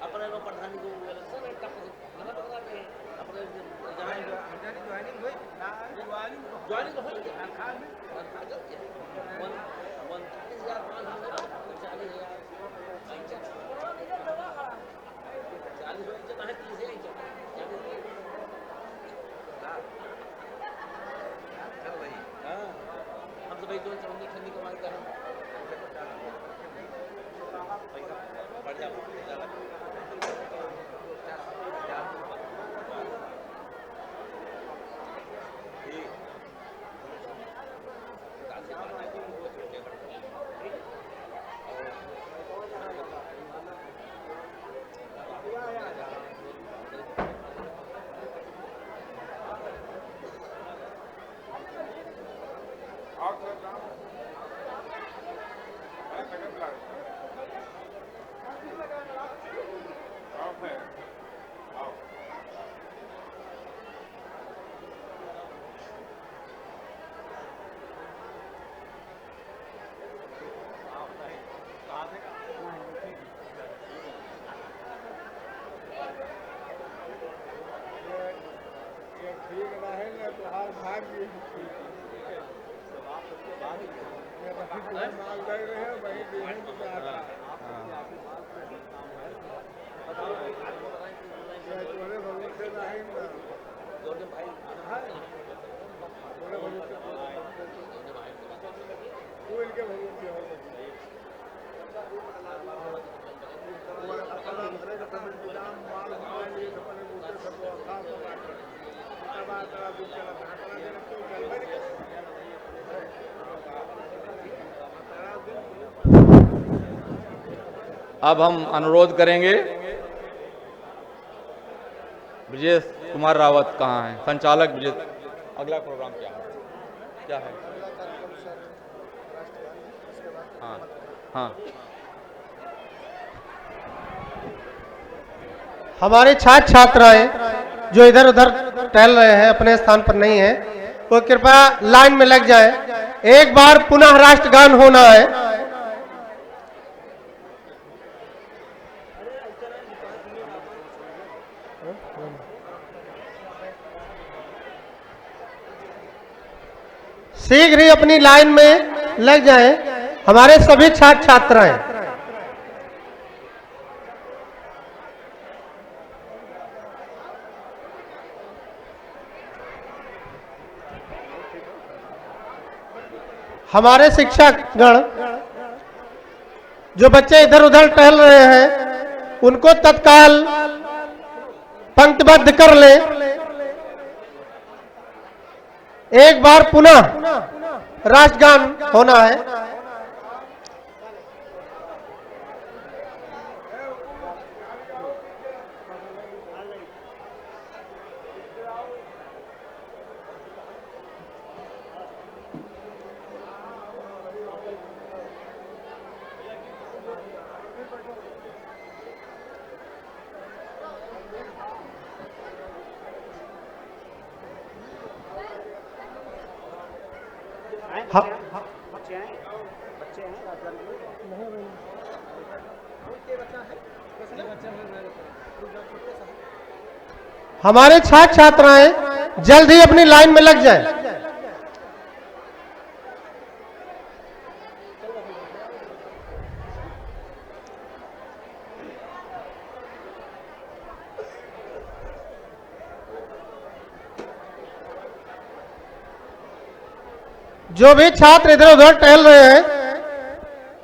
अपने लोग प्रधानी को इलेक्शन है टप गलत बता रहे हैं अपने ज्वाइनिंग तो हो गया तनख्वाह कर दिया 'अब हम अनुरोध करेंगे, ब्रजेश कुमार रावत कहाँ हैं? संचालक ब्रजेश, अगला प्रोग्राम क्या है? हाँ हाँ, हमारे छात्र छात्राएं जो इधर उधर टहल रहे हैं, अपने स्थान पर नहीं है, वो कृपया लाइन में लग जाएं। एक बार पुनः राष्ट्रगान होना है। शीघ्र ही अपनी लाइन में लग जाएं, हमारे सभी छात्र छात्राएं। हमारे शिक्षकगण जो बच्चे इधर उधर टहल रहे हैं, उनको तत्काल पंक्तिबद्ध कर ले। एक बार पुनः राष्ट्रगान होना है। हमारे छात्र छात्राएं जल्द ही अपनी लाइन में लग जाएं। जो भी छात्र इधर उधर टहल रहे हैं,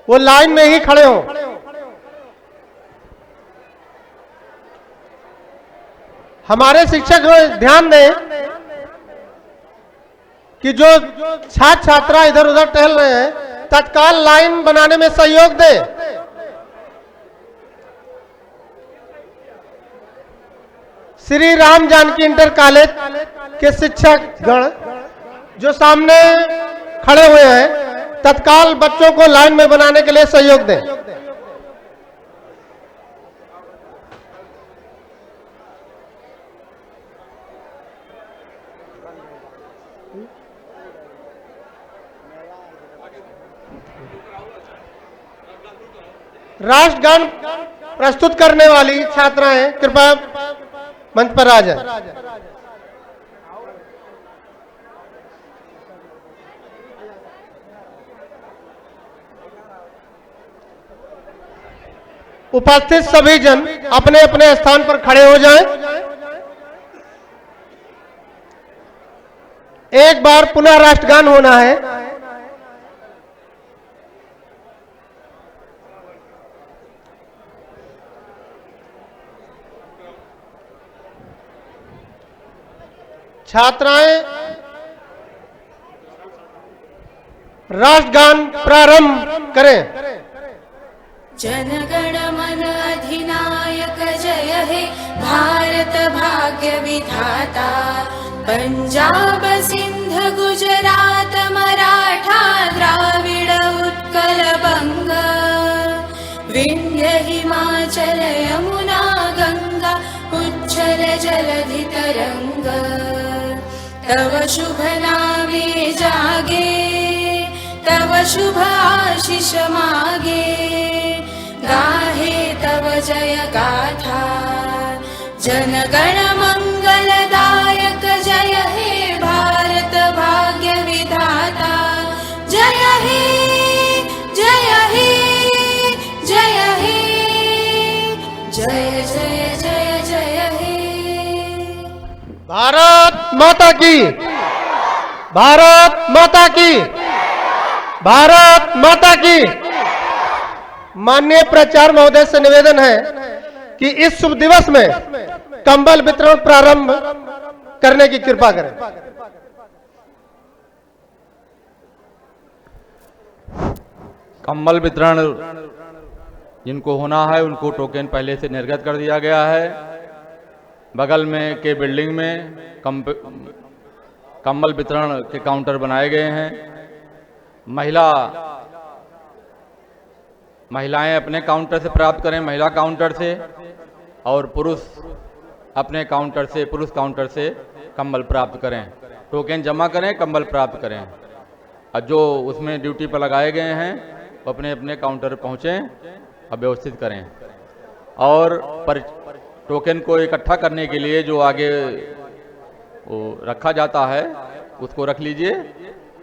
वो लाइन में ही खड़े हों। हमारे शिक्षक ध्यान दें कि जो छात्र छात्रा इधर उधर टहल रहे हैं तत्काल लाइन बनाने में सहयोग दें। श्री राम जानकी इंटर कॉलेज के शिक्षक गण जो सामने खड़े हुए हैं तत्काल बच्चों को लाइन में बनाने के लिए सहयोग दें। राष्ट्रगान प्रस्तुत करने वाली छात्राएं कृपया मंच पर आ जाए। उपस्थित सभी जन अपने अपने स्थान पर खड़े हो जाएं। एक बार पुनः राष्ट्रगान होना है। छात्राएं राष्ट्रगान प्रारंभ करें। जनगण मन अधिनायक जय हे भारत भाग्य विधाता, पंजाब सिंध गुजरात मराठा द्राविड उत्कल बंग, विंध्य हिमाचल यमुना गंगा उच्छल जलधि तरंग, तव शुभ नामे जागे तव शुभ आशीष मागे, गाहे तव जय गाथा जनगण मंगलदायक जय हे भारत भाग्य विधाता, जय हे जय हे जय हे जय जय जय जय हे। भारत माता की, भारत माता की, भारत माता की। माननीय प्राचार्य महोदय से निवेदन है कि इस शुभ दिवस में कंबल वितरण प्रारंभ करने की कृपा करें। कंबल वितरण जिनको होना है उनको टोकन पहले से निर्गत कर दिया गया है। बगल में के बिल्डिंग में कंबल वितरण के काउंटर बनाए गए हैं। महिलाएं अपने काउंटर से प्राप्त करें, महिला काउंटर से, और पुरुष अपने काउंटर से, पुरुष काउंटर से कंबल प्राप्त करें। टोकन जमा करें, कंबल प्राप्त करें, और जो उसमें ड्यूटी पर लगाए गए हैं वो अपने अपने काउंटर पहुँचें और व्यवस्थित करें। और टोकन को इकट्ठा करने के लिए जो आगे वो रखा जाता है उसको रख लीजिए।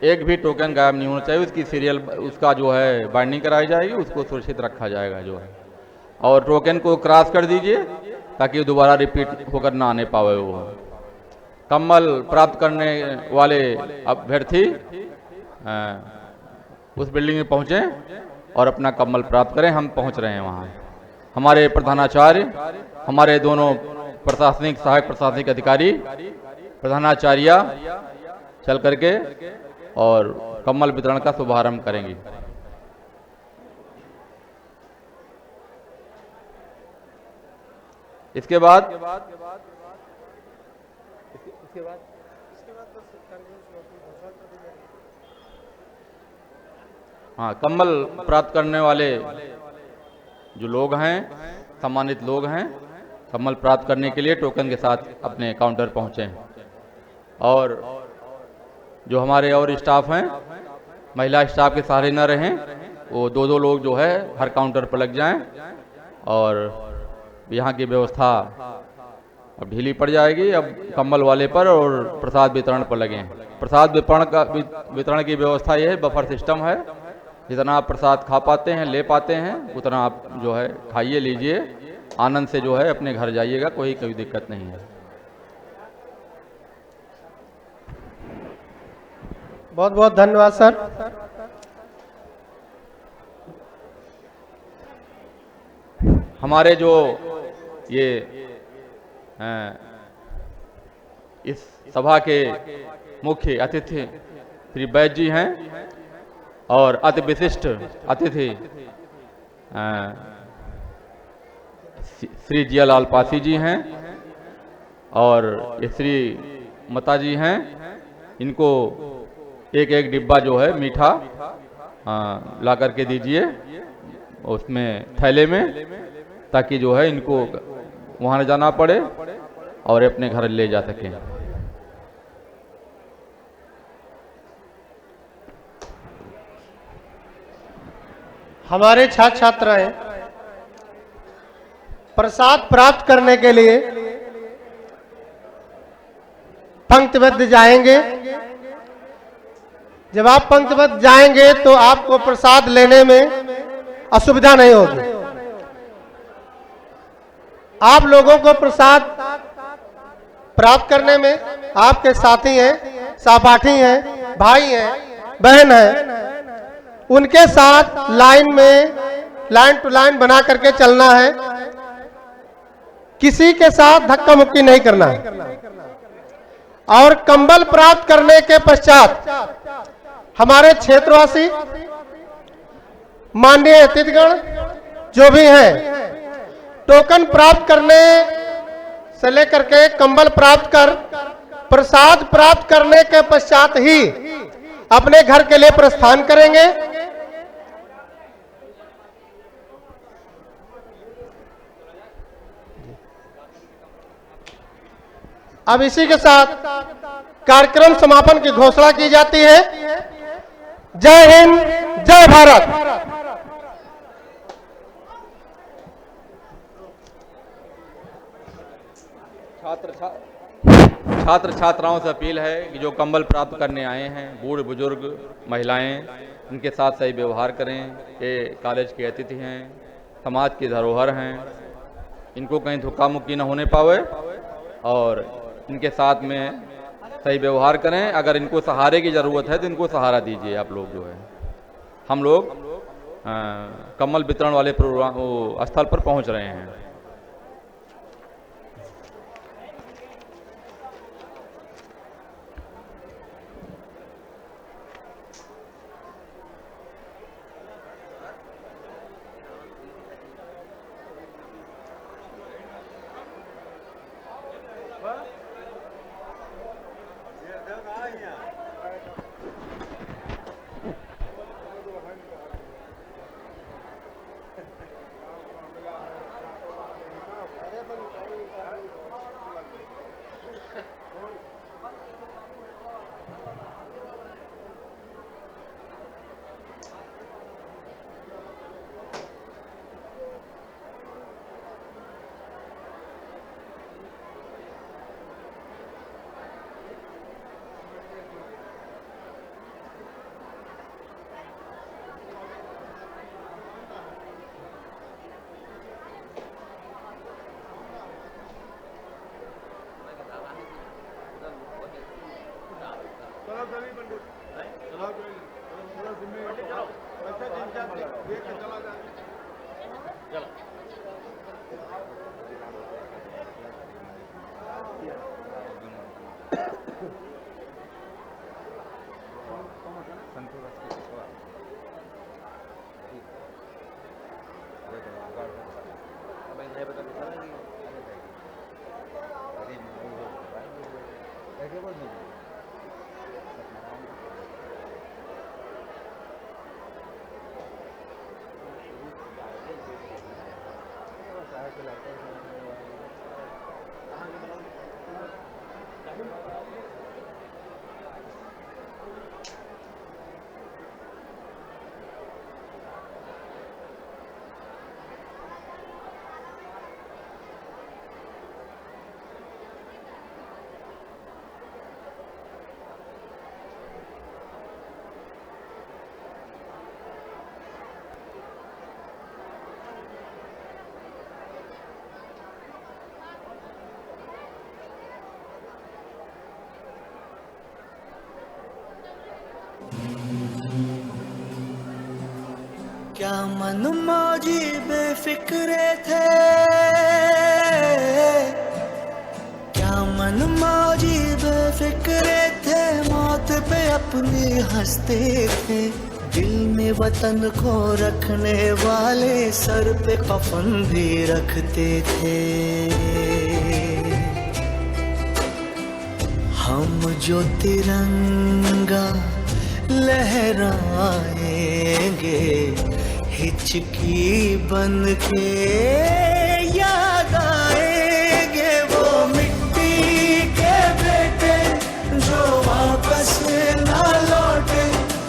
एक भी टोकन गायब नहीं होना चाहिए, उसकी सीरियल उसका जो है बाइंडिंग कराई जाएगी, उसको सुरक्षित रखा जाएगा जो है। और टोकन को क्रॉस कर दीजिए ताकि दोबारा रिपीट होकर ना आने पावे। वो कंबल प्राप्त करने वाले अभ्यर्थी उस बिल्डिंग में पहुँचें और अपना कंबल प्राप्त करें। हम पहुँच रहे हैं वहाँ। हमारे प्रधानाचार्य, हमारे दोनों प्रशासनिक सहायक प्रशासनिक अधिकारी, प्रधानाचार्य चल करके और कंबल वितरण का शुभारंभ करेंगे। इसके बाद हाँ, कंबल प्राप्त करने वाले जो लोग हैं, सम्मानित लोग हैं, कंबल प्राप्त करने के लिए टोकन के साथ अपने काउंटर पहुँचें। और जो हमारे और स्टाफ हैं, महिला स्टाफ के सहारे न रहें, वो दो दो लोग जो है हर काउंटर पर लग जाएं और यहाँ की व्यवस्था अब ढीली पड़ जाएगी। अब कंबल वाले पर और प्रसाद वितरण पर लगें। प्रसाद वितरण की व्यवस्था ये है, बफर सिस्टम है। जितना आप प्रसाद खा पाते हैं, ले पाते हैं, उतना आप जो है खाइए, लीजिए, आनंद से जो है अपने घर जाइएगा, कोई दिक्कत नहीं है। बहुत बहुत धन्यवाद सर। हमारे जो ये इस सभा के मुख्य अतिथि श्री बैद जी हैं और अति विशिष्ट अतिथि श्री जियालाल पासी जी हैं और ये श्री मता जी हैं। इनको एक एक डिब्बा जो है मीठा ला करके दीजिए उसमें थैले में, ताकि जो है इनको वहाँ न जाना पड़े और अपने घर ले जा सकें। हमारे छात्र छात्राएं प्रसाद प्राप्त करने के लिए पंक्तिबद्ध जाएंगे। जब आप पंक्तिबद्ध जाएंगे तो आपको प्रसाद लेने में असुविधा नहीं होगी। आप लोगों को प्रसाद प्राप्त करने में आपके साथी हैं, सहपाठी हैं, भाई हैं, बहन हैं, उनके साथ लाइन में लाइन टू लाइन बना करके चलना है। किसी के साथ धक्का मुक्की नहीं करना है। और कंबल प्राप्त करने के पश्चात हमारे क्षेत्रवासी माननीय अतिथिगण जो भी हैं, टोकन प्राप्त करने से लेकर के कंबल प्राप्त कर प्रसाद प्राप्त करने के पश्चात ही अपने घर के लिए प्रस्थान करेंगे। अब इसी के साथ कार्यक्रम समापन की घोषणा की जाती है। जय हिंद, जय भारत। छात्र छात्राओं से अपील है कि जो कंबल प्राप्त करने आए हैं, बूढ़ बुजुर्ग महिलाएं, उनके साथ सही व्यवहार करें। ये कॉलेज के अतिथि हैं, समाज की धरोहर हैं, इनको कहीं धक्का मुक्की न होने पावे और इनके साथ में सही व्यवहार करें। अगर इनको सहारे की ज़रूरत है तो इनको सहारा दीजिए। आप लोग जो है, हम लोग कम्बल वितरण वाले प्रोग्राम स्थल पर पहुंच रहे हैं। क्या मन मौजी बेफिक्रे थे, क्या मन मौजी अपने हंसते थे, दिल में वतन को रखने वाले सर पे कफन भी रखते थे। हम जो तिरंगा लहराएंगे हिचकी बन के